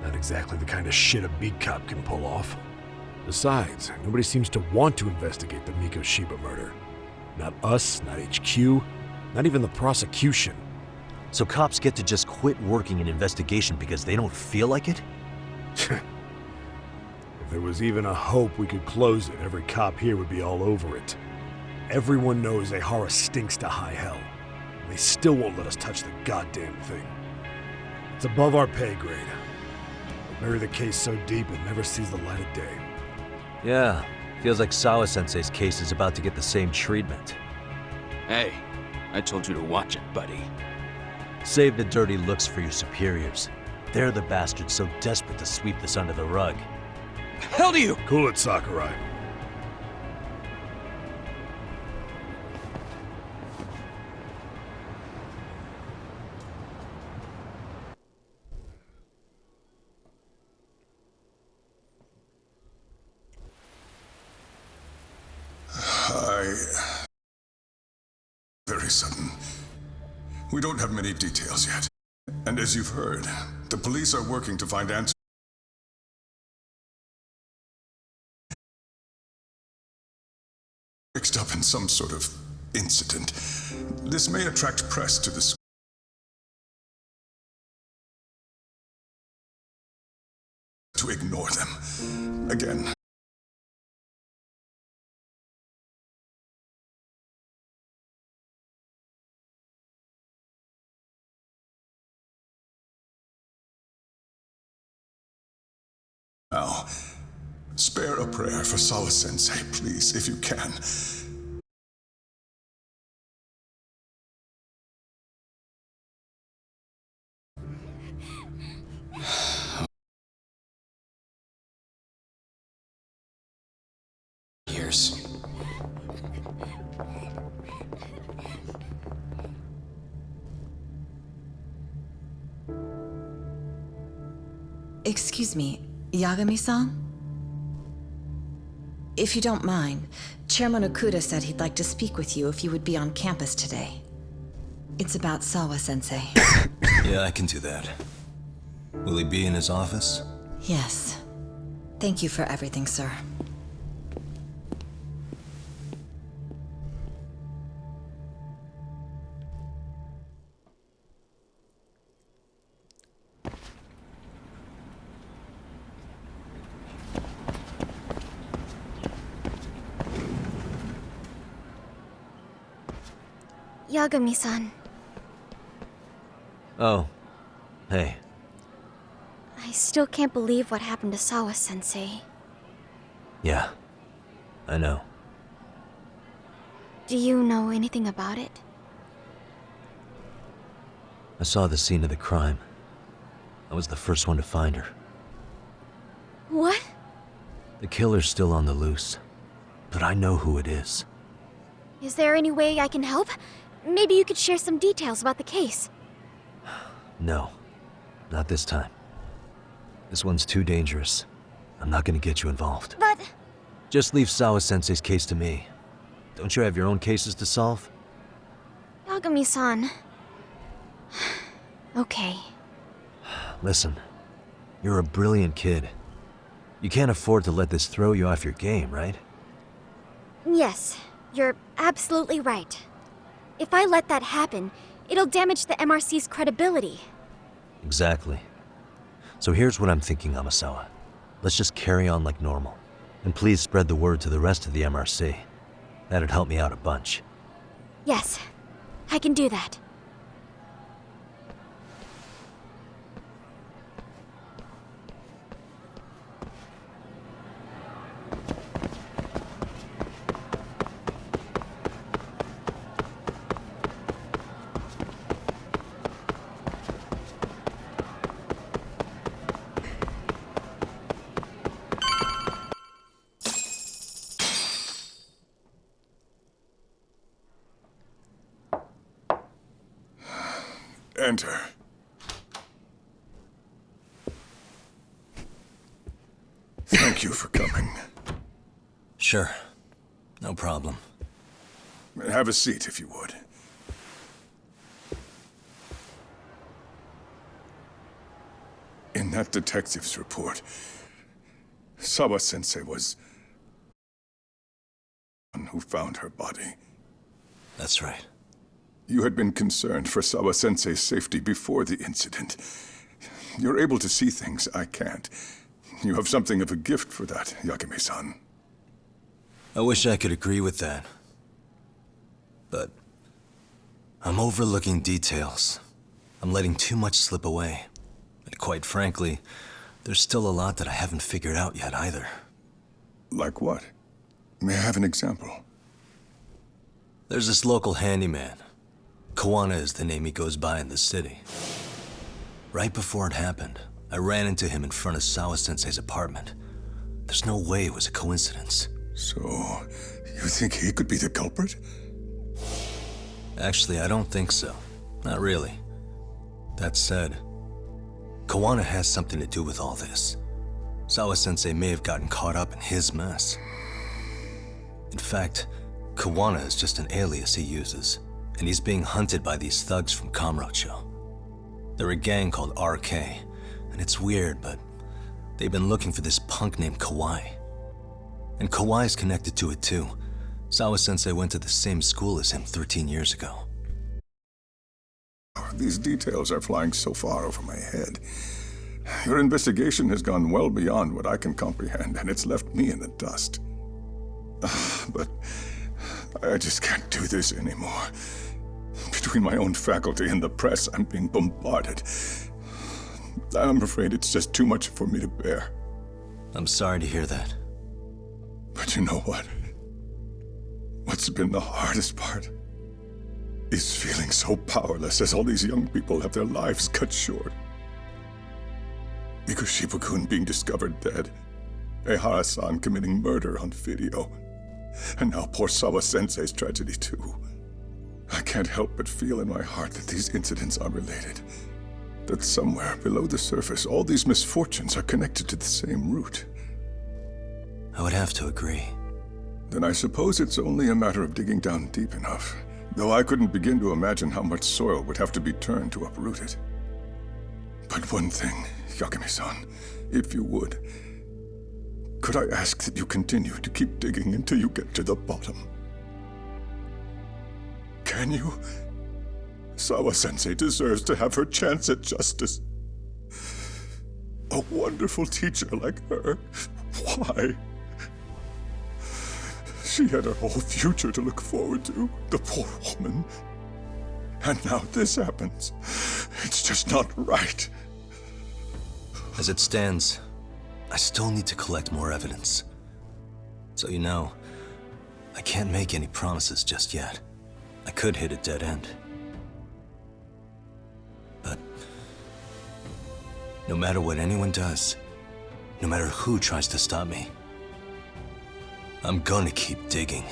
Not exactly the kind of shit a beat cop can pull off. Besides, nobody seems to want to investigate the Mikoshiba murder. Not us, not HQ, not even the prosecution. So cops get to just quit working an investigation because they don't feel like it? If there was even a hope we could close it, every cop here would be all over it. Everyone knows Ihara stinks to high hell, and they still won't let us touch the goddamn thing. It's above our pay grade. We'll bury the case so deep it never sees the light of day. Yeah, feels like Sawa-sensei's case is about to get the same treatment. Hey, I told you to watch it, buddy. Save the dirty looks for your superiors. They're the bastards so desperate to sweep this under the rug. Hell do you? Cool it, Sakurai. Very sudden. We don't have many details yet. And as you've heard, the police are working to find answers. Mixed up in some sort of incident. This may attract press to the school. To ignore them. Again. Now, spare a prayer for Sawa-sensei, please, if you can. Years. Excuse me, Yagami-san? If you don't mind, Chairman Okuda said he'd like to speak with you if you would be on campus today. It's about Sawa-sensei. Yeah, I can do that. Will he be in his office? Yes. Thank you for everything, sir. Yagami-san, Oh. Hey. I still can't believe what happened to Sawa-sensei. Yeah. I know. Do you know anything about it? I saw the scene of the crime. I was the first one to find her. What? The killer's still on the loose. But I know who it is. Is there any way I can help? Maybe you could share some details about the case. No. Not this time. This one's too dangerous. I'm not gonna get you involved. But... Just leave Sawa-sensei's case to me. Don't you have your own cases to solve? Yagami-san... Okay. Listen. You're a brilliant kid. You can't afford to let this throw you off your game, right? Yes, you're absolutely right. If I let that happen, it'll damage the MRC's credibility. Exactly. So here's what I'm thinking, Amasawa. Let's just carry on like normal. And please spread the word to the rest of the MRC. That'd help me out a bunch. Yes, I can do that. Enter. Thank you for coming. Sure. No problem. Have a seat, if you would. In that detective's report, Sawa-sensei was the one who found her body. That's right. You had been concerned for Sawa-sensei's safety before the incident. You're able to see things I can't. You have something of a gift for that, Yakime-san. I wish I could agree with that. But I'm overlooking details. I'm letting too much slip away. And quite frankly, there's still a lot that I haven't figured out yet either. Like what? May I have an example? There's this local handyman. Kawana is the name he goes by in the city. Right before it happened, I ran into him in front of Sawa-sensei's apartment. There's no way it was a coincidence. So, you think he could be the culprit? Actually, I don't think so. Not really. That said, Kawana has something to do with all this. Sawa-sensei may have gotten caught up in his mess. In fact, Kawana is just an alias he uses, and he's being hunted by these thugs from Kamurocho. They're a gang called RK, and it's weird, but they've been looking for this punk named Kawai. And Kawai's connected to it too. Sawa-sensei went to the same school as him 13 years ago. These details are flying so far over my head. Your investigation has gone well beyond what I can comprehend, and it's left me in the dust. But I just can't do this anymore. Between my own faculty and the press, I'm being bombarded. I'm afraid it's just too much for me to bear. I'm sorry to hear that. But you know what? What's been the hardest part is feeling so powerless as all these young people have their lives cut short. Ikushibukun being discovered dead, Ehara-san committing murder on video, and now poor Sawa-sensei's tragedy too. I can't help but feel in my heart that these incidents are related. That somewhere below the surface, all these misfortunes are connected to the same root. I would have to agree. Then I suppose it's only a matter of digging down deep enough. Though I couldn't begin to imagine how much soil would have to be turned to uproot it. But one thing, Yakime-san, if you would, could I ask that you continue to keep digging until you get to the bottom? Can you? Sawa-sensei deserves to have her chance at justice. A wonderful teacher like her. Why? She had her whole future to look forward to, the poor woman. And now this happens. It's just not right. As it stands, I still need to collect more evidence. So you know, I can't make any promises just yet. I could hit a dead end. But no matter what anyone does, no matter who tries to stop me, I'm gonna keep digging.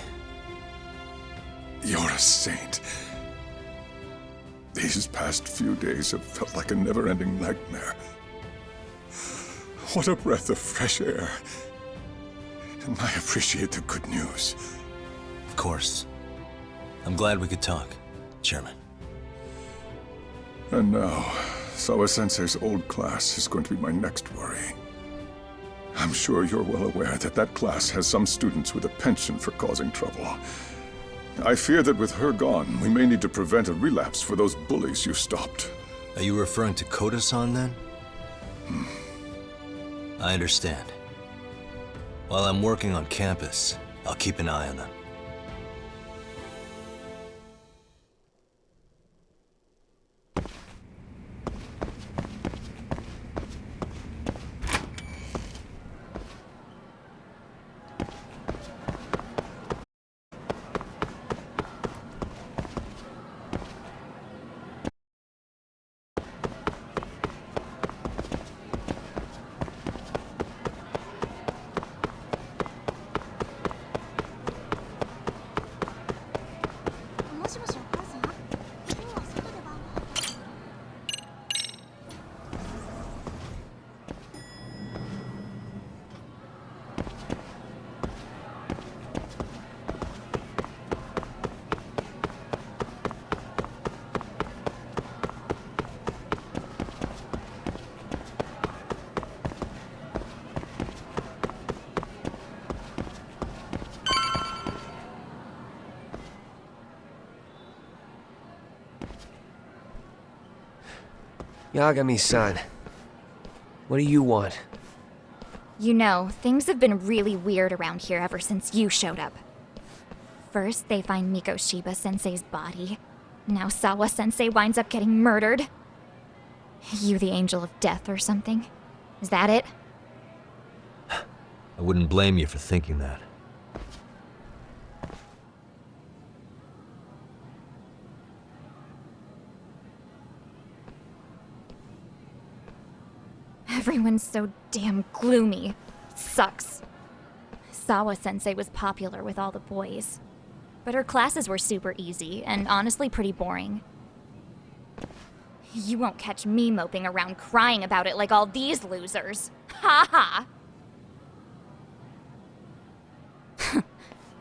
You're a saint. These past few days have felt like a never-ending nightmare. What a breath of fresh air. And I appreciate the good news. Of course. I'm glad we could talk, Chairman. And now, Sawa-sensei's old class is going to be my next worry. I'm sure you're well aware that that class has some students with a penchant for causing trouble. I fear that with her gone, we may need to prevent a relapse for those bullies you stopped. Are you referring to Koda-san then? I understand. While I'm working on campus, I'll keep an eye on them. Yagami-san, what do you want? You know, things have been really weird around here ever since you showed up. First, they find Mikoshiba-sensei's body. Now Sawa-sensei winds up getting murdered. You the angel of death or something? Is that it? I wouldn't blame you for thinking that. Everyone's so damn gloomy. It sucks. Sawa-sensei was popular with all the boys. But her classes were super easy, and honestly pretty boring. You won't catch me moping around crying about it like all these losers. Ha ha!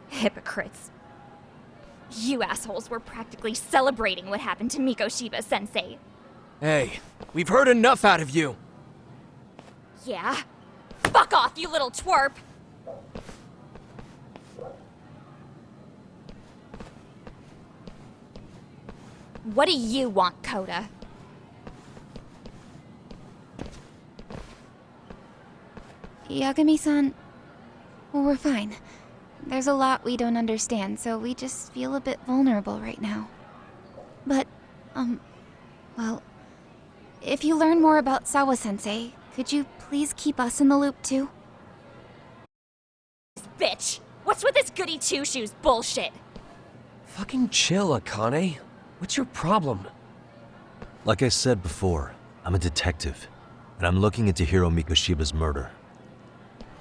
Hypocrites. You assholes were practically celebrating what happened to Mikoshiba-sensei. Hey, we've heard enough out of you. Yeah? Fuck off, you little twerp! What do you want, Coda? Yagami-san, well, we're fine. There's a lot we don't understand, so we just feel a bit vulnerable right now. But, well, if you learn more about Sawa-sensei, could you please keep us in the loop too? Bitch! What's with this goody two-shoes bullshit? Fucking chill, Akane. What's your problem? Like I said before, I'm a detective, and I'm looking into Hiro Mikoshiba's murder.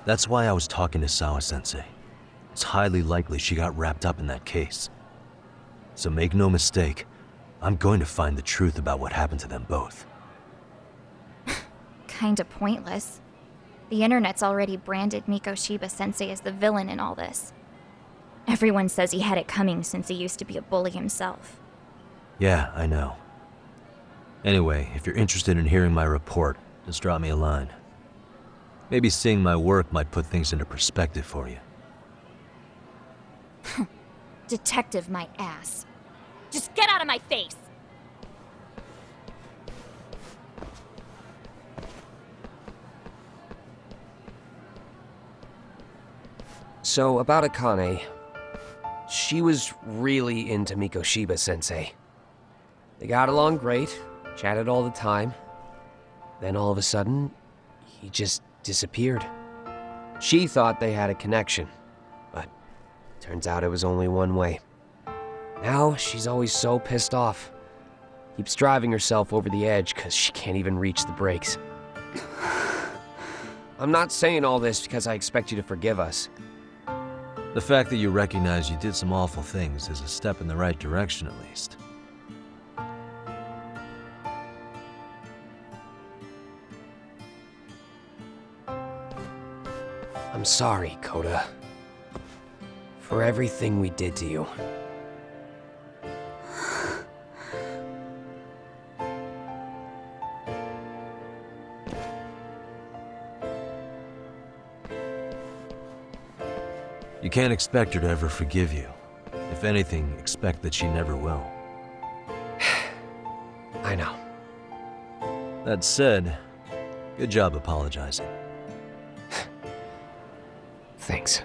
That's why I was talking to Sawa-sensei. It's highly likely she got wrapped up in that case. So make no mistake, I'm going to find the truth about what happened to them both. Kinda pointless. The internet's already branded Mikoshiba-sensei as the villain in all this. Everyone says he had it coming since he used to be a bully himself. Yeah, I know. Anyway, if you're interested in hearing my report, just drop me a line. Maybe seeing my work might put things into perspective for you. Detective my ass. Just get out of my face! So, about Akane. She was really into Mikoshiba-sensei. They got along great, chatted all the time. Then all of a sudden, he just disappeared. She thought they had a connection, but turns out it was only one way. Now, she's always so pissed off. Keeps driving herself over the edge because she can't even reach the brakes. I'm not saying all this because I expect you to forgive us. The fact that you recognize you did some awful things is a step in the right direction, at least. I'm sorry, Coda. For everything we did to you. You can't expect her to ever forgive you. If anything, expect that she never will. I know. That said, good job apologizing. Thanks.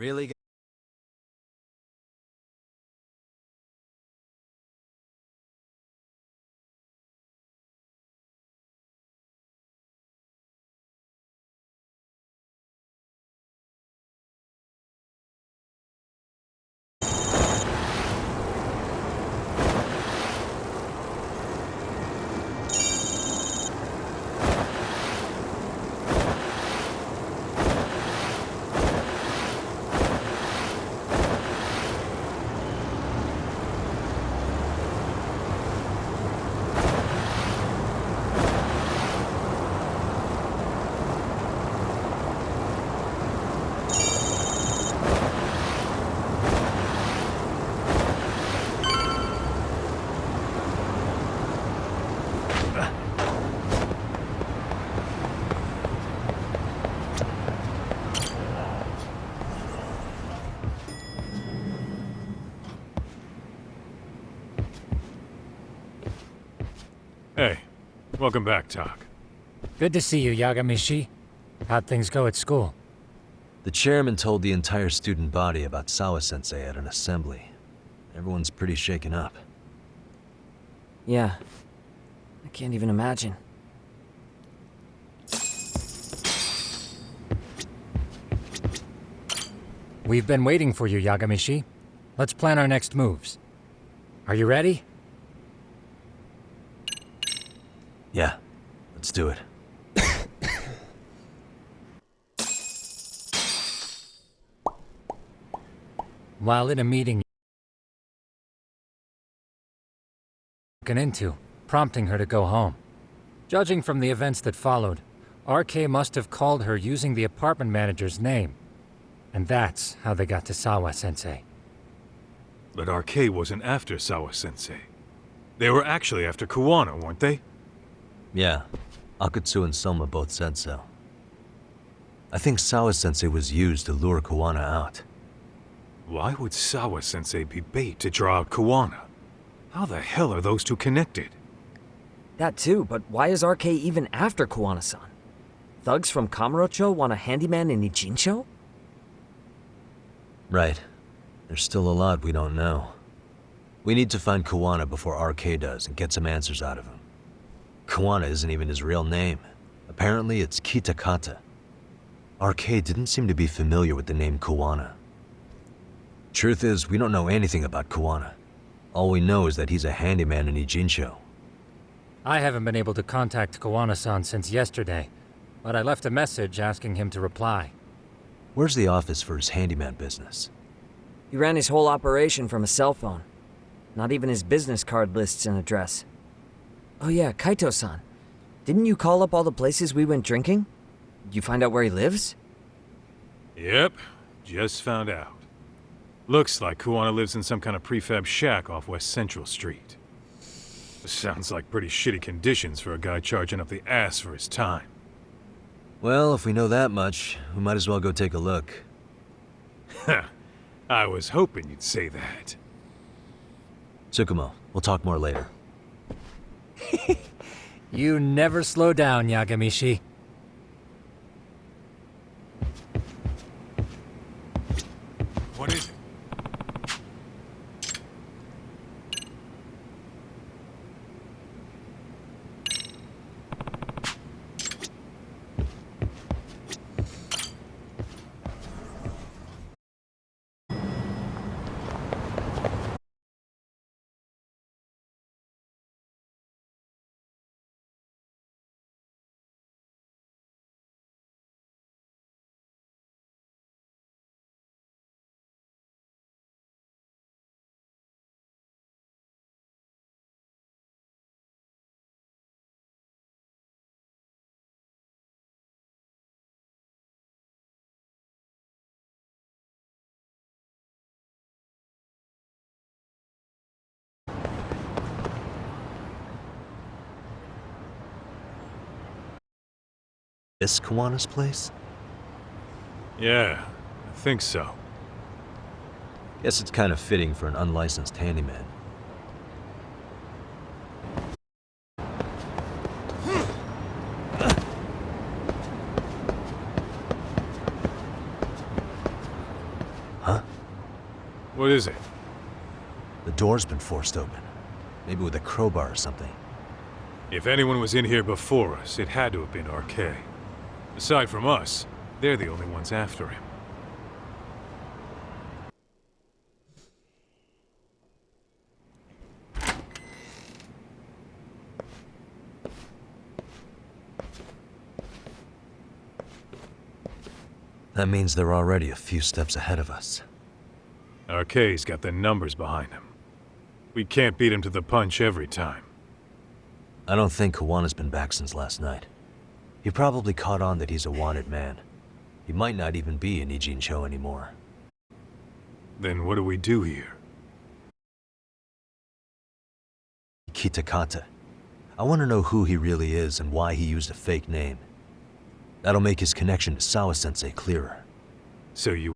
Really? Hey, welcome back, Tak. Good to see you, Yagamishi. How'd things go at school? The chairman told the entire student body about Sawa-sensei at an assembly. Everyone's pretty shaken up. Yeah. I can't even imagine. We've been waiting for you, Yagamishi. Let's plan our next moves. Are you ready? Yeah, let's do it. While in a meeting into, prompting her to go home. Judging from the events that followed, RK must have called her using the apartment manager's name. And that's how they got to Sawa-sensei. But RK wasn't after Sawa-sensei. They were actually after Kuwana, weren't they? Yeah, Akutsu and Soma both said so. I think Sawa-sensei was used to lure Kuwana out. Why would Sawa-sensei be bait to draw out Kuwana? How the hell are those two connected? That too, but why is RK even after Kuwana-san? Thugs from Kamurocho want a handyman in Ijincho? Right. There's still a lot we don't know. We need to find Kuwana before RK does and get some answers out of him. Kuwana isn't even his real name. Apparently it's Kitakata. RK didn't seem to be familiar with the name Kuwana. Truth is, we don't know anything about Kuwana. All we know is that he's a handyman in Ijincho. I haven't been able to contact Kuwana-san since yesterday, but I left a message asking him to reply. Where's the office for his handyman business? He ran his whole operation from a cell phone. Not even his business card lists an address. Oh yeah, Kaito-san. Didn't you call up all the places we went drinking? Did you find out where he lives? Yep, just found out. Looks like Kuwana lives in some kind of prefab shack off West Central Street. Sounds like pretty shitty conditions for a guy charging up the ass for his time. Well, if we know that much, we might as well go take a look. I was hoping you'd say that. Tsukumo, we'll talk more later. You never slow down, Yagamishi. What is it? This Kuwana's place? Yeah, I think so. Guess it's kind of fitting for an unlicensed handyman. What is it? The door's been forced open. Maybe with a crowbar or something. If anyone was in here before us, it had to have been RK. Aside from us, they're the only ones after him. That means they're already a few steps ahead of us. RK's got the numbers behind him. We can't beat him to the punch every time. I don't think Kawana's been back since last night. He probably caught on that he's a wanted man. He might not even be in Ijincho anymore. Then what do we do here? Kitakata. I want to know who he really is and why he used a fake name. That'll make his connection to Sawa-sensei clearer. So you...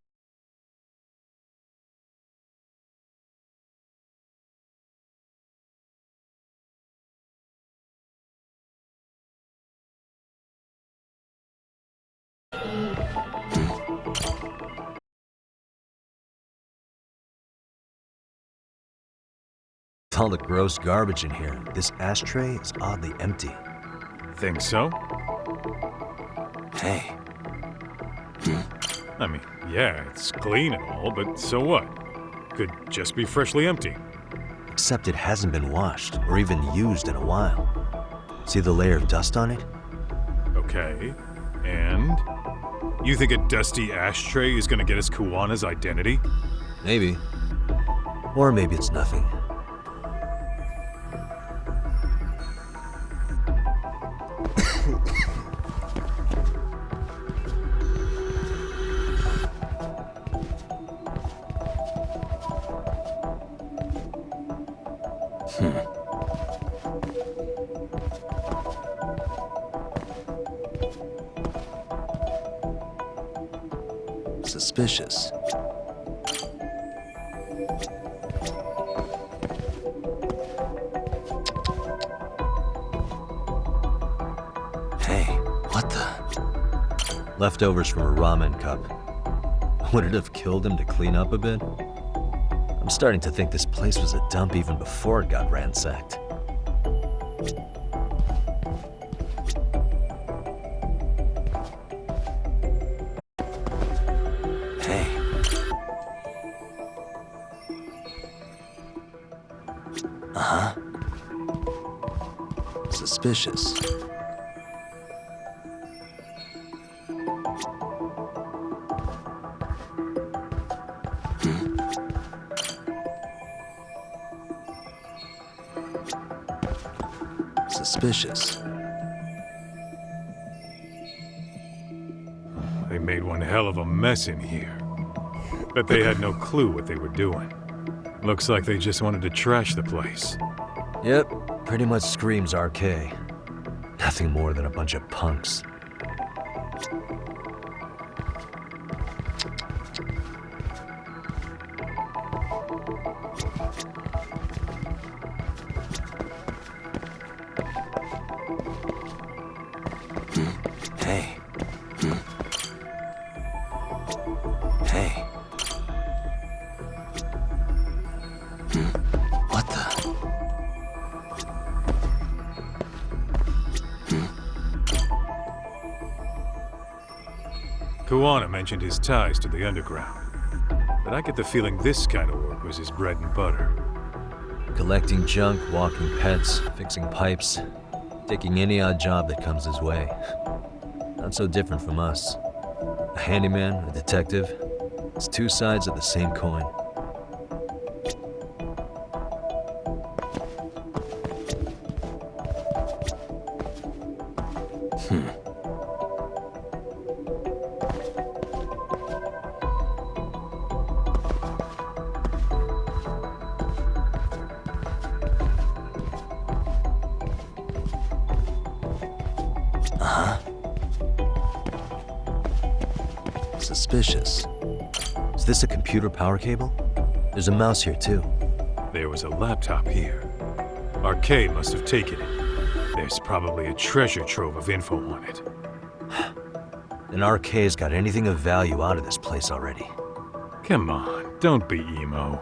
With all the gross garbage in here, this ashtray is oddly empty. Think so? Hey. I mean, yeah, it's clean and all, but so what? Could just be freshly empty. Except it hasn't been washed or even used in a while. See the layer of dust on it? Okay, and? You think a dusty ashtray is gonna get us Kuwana's identity? Maybe. Or maybe it's nothing. Suspicious. Hey, what the? Leftovers from a ramen cup. Would it have killed him to clean up a bit? I'm starting to think this place was a dump even before it got ransacked. Suspicious. Suspicious. They made one hell of a mess in here. Bet they had no clue what they were doing. Looks like they just wanted to trash the place. Yep, pretty much screams RK. Nothing more than a bunch of punks. Hey. Hey. What the? Kuwana mentioned his ties to the underground, but I get the feeling this kind of work was his bread and butter. Collecting junk, walking pets, fixing pipes, taking any odd job that comes his way. Not so different from us. A handyman, a detective. It's two sides of the same coin. Suspicious. Is this a computer power cable? There's a mouse here too. There was a laptop here. RK must have taken it. There's probably a treasure trove of info on it. And RK's got anything of value out of this place already. Come on, don't be emo.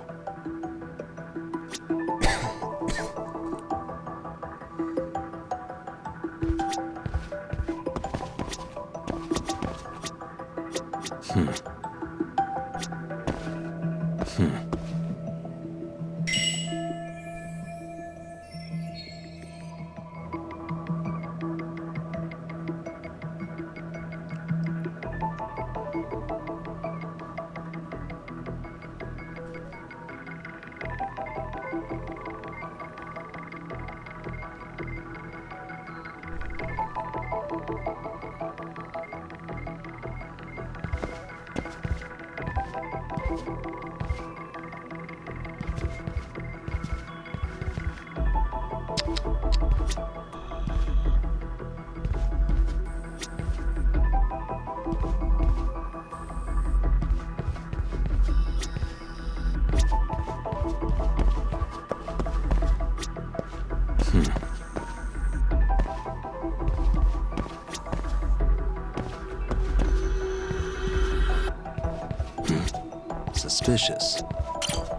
Suspicious.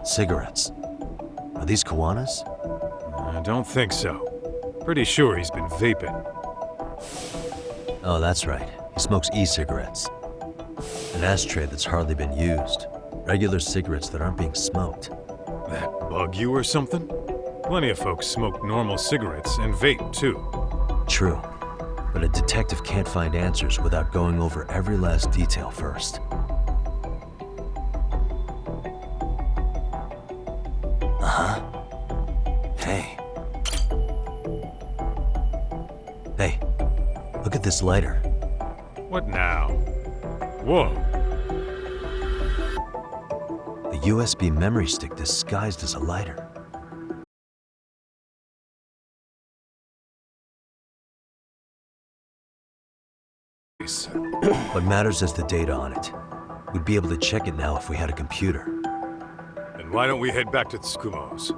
Cigarettes. Are these Kuwana's? I don't think so. Pretty sure he's been vaping. Oh, that's right. He smokes e-cigarettes. An ashtray that's hardly been used. Regular cigarettes that aren't being smoked. That bug you or something? Plenty of folks smoke normal cigarettes and vape, too. True. But a detective can't find answers without going over every last detail first. Hey. Hey, look at this lighter. What now? Whoa. The USB memory stick disguised as a lighter. What matters is the data on it. We'd be able to check it now if we had a computer. Then why don't we head back to Tsukumo's?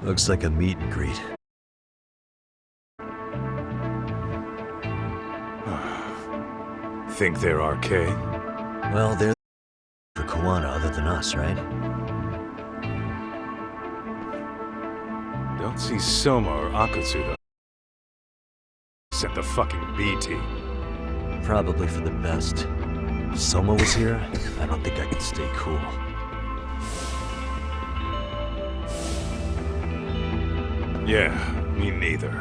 Looks like a meet and greet. Think they're RK? Well, they're for Kuwana other than us, right? Don't see Soma or Akutsu, though. Sent the fucking B team. Probably for the best. If Soma was here, I don't think I could stay cool. Yeah, me neither.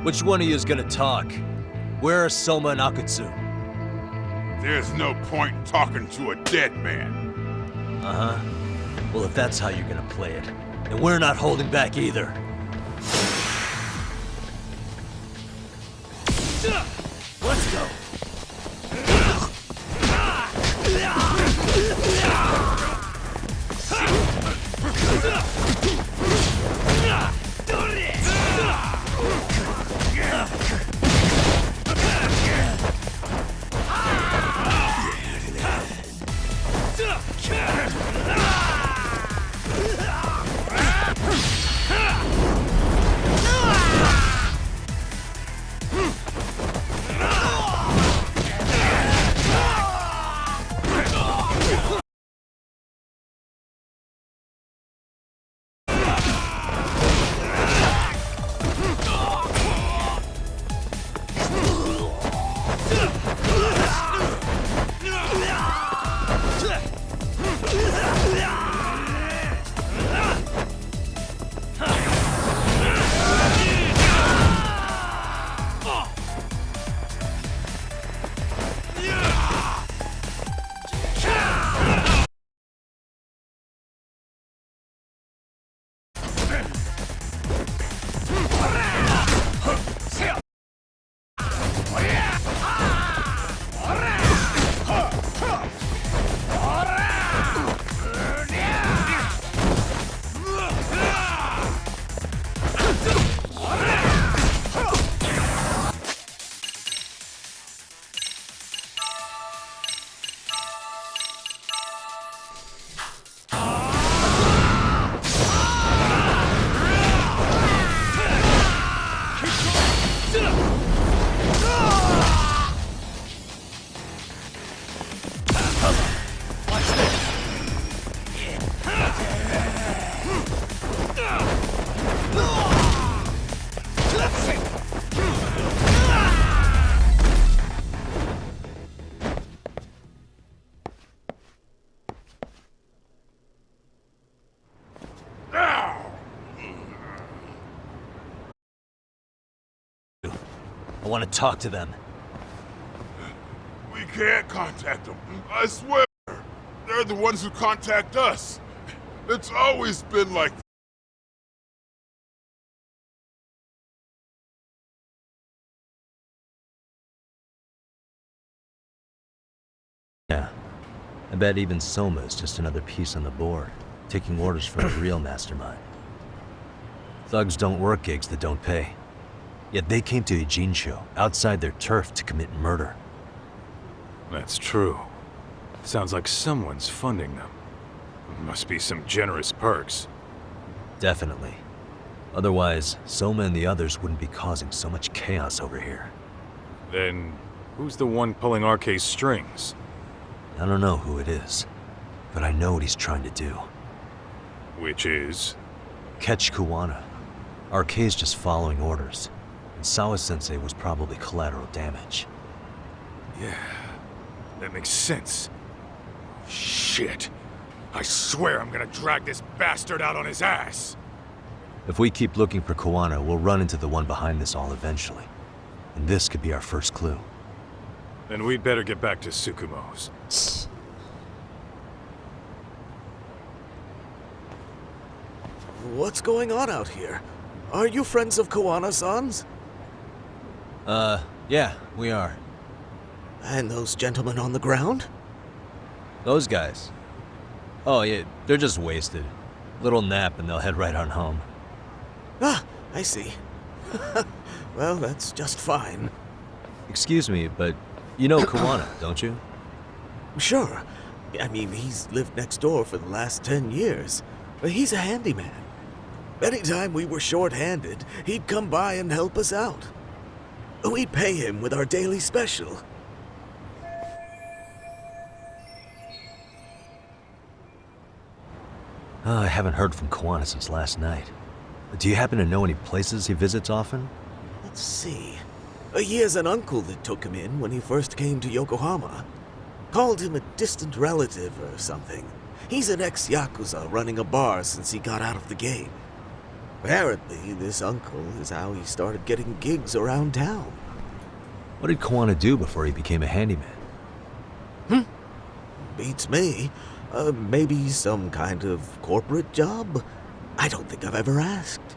Which one of you is gonna talk? Where are Soma and Akutsu? There's no point in talking to a dead man. Uh-huh. Well, if that's how you're gonna play it, then we're not holding back either. Let's go. I want to talk to them. We can't contact them. I swear. They're the ones who contact us. It's always been like that. Yeah. I bet even Soma is just another piece on the board, taking orders from the real mastermind. Thugs don't work gigs that don't pay. Yet they came to Ijincho, outside their turf, to commit murder. That's true. Sounds like someone's funding them. Must be some generous perks. Definitely. Otherwise, Soma and the others wouldn't be causing so much chaos over here. Then, who's the one pulling RK's strings? I don't know who it is, but I know what he's trying to do. Which is? Catch Kuwana. RK's just following orders, and Sawa-sensei was probably collateral damage. Yeah, that makes sense. Shit. I swear I'm gonna drag this bastard out on his ass. If we keep looking for Kuwana, we'll run into the one behind this all eventually. And this could be our first clue. Then we'd better get back to Tsukumo's. What's going on out here? Are you friends of Kuwana-san's? Yeah, we are. And those gentlemen on the ground? Those guys? Oh, yeah, they're just wasted. Little nap and they'll head right on home. Ah, I see. Well, that's just fine. Excuse me, but you know Kuwana, don't you? Sure. I mean, he's lived next door for the last 10 years. He's a handyman. Anytime we were short-handed, he'd come by and help us out. We'd pay him with our daily special. I haven't heard from Kuwana since last night. Do you happen to know any places he visits often? Let's see. He has an uncle that took him in when he first came to Yokohama. Called him a distant relative or something. He's an ex-Yakuza running a bar since he got out of the game. Apparently, this uncle is how he started getting gigs around town. What did Kuwana do before he became a handyman? Beats me. Maybe some kind of corporate job? I don't think I've ever asked.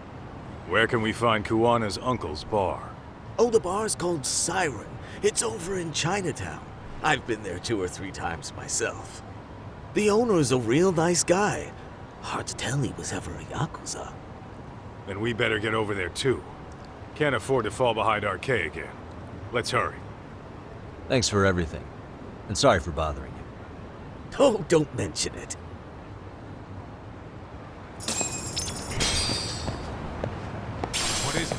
Where can we find Kuwana's uncle's bar? Oh, the bar's called Siren. It's over in Chinatown. I've been there 2 or 3 times myself. The owner's a real nice guy. Hard to tell he was ever a Yakuza. Then we better get over there too. Can't afford to fall behind RK again. Let's hurry. Thanks for everything. And sorry for bothering you. Oh, don't mention it. What is it?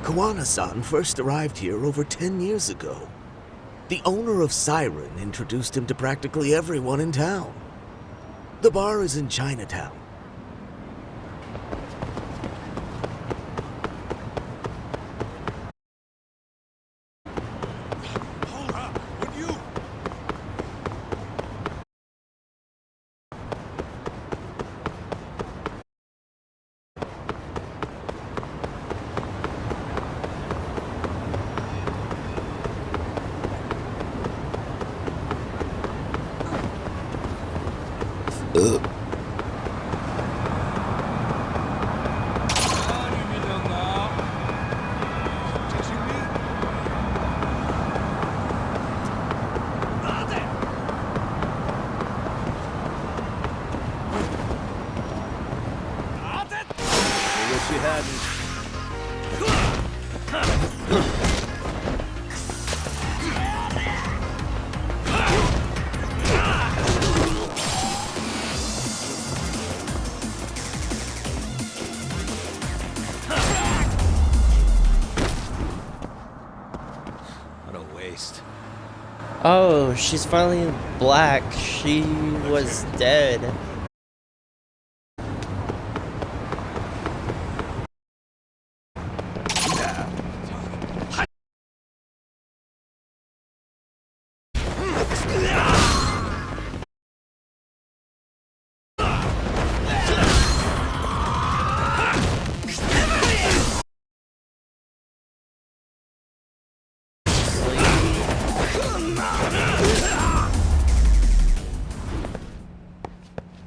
Kuwana-san first arrived here over 10 years ago. The owner of Siren introduced him to practically everyone in town. The bar is in Chinatown. Oh, she's finally black. She was dead.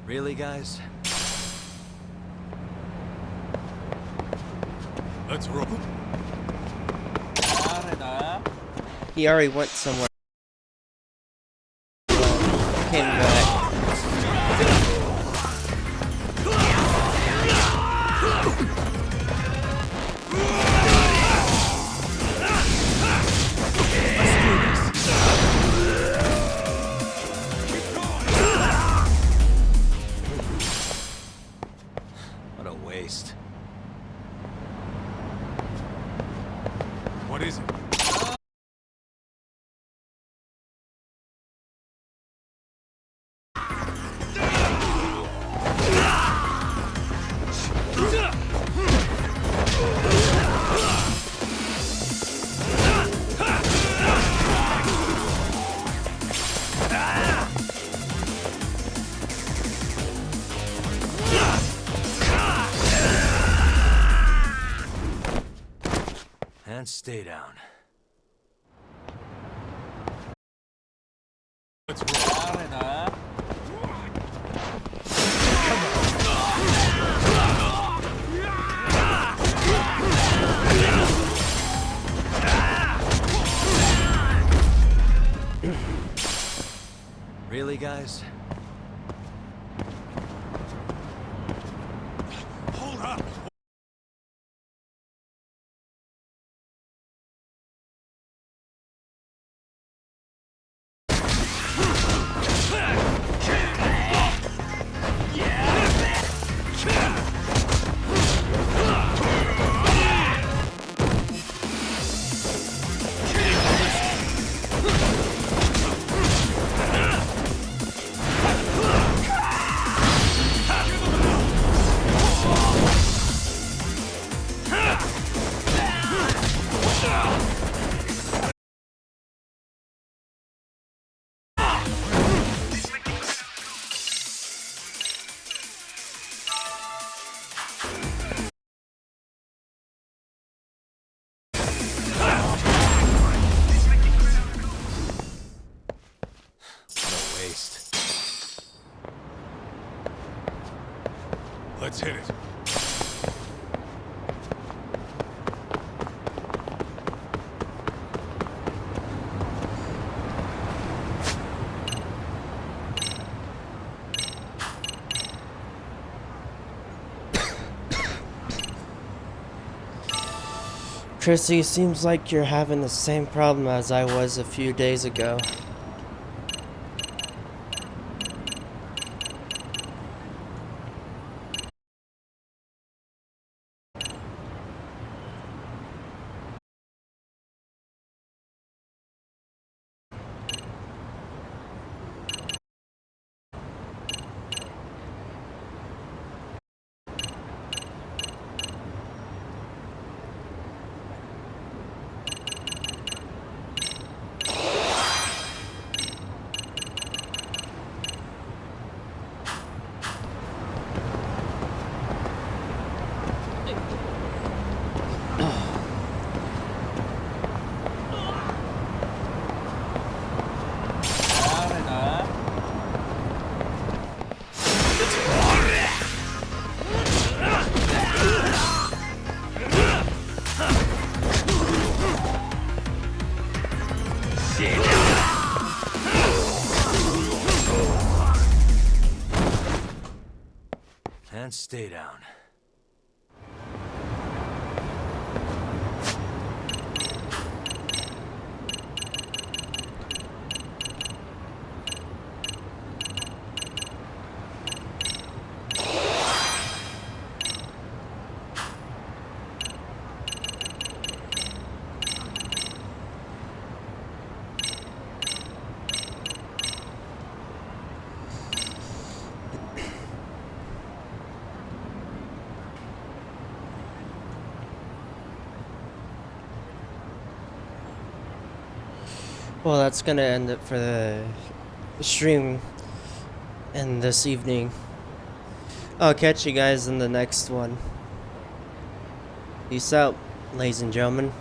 Really, guys? Let's roll. He already went somewhere. Came back. What a waste. What is it? And stay down. Let's roll. Really, guys? Hold up! Let's hit it. Chrissy, seems like you're having the same problem as I was a few days ago. And stay down. Well, that's gonna end it for the stream and this evening. I'll catch you guys in the next one. Peace out, ladies and gentlemen.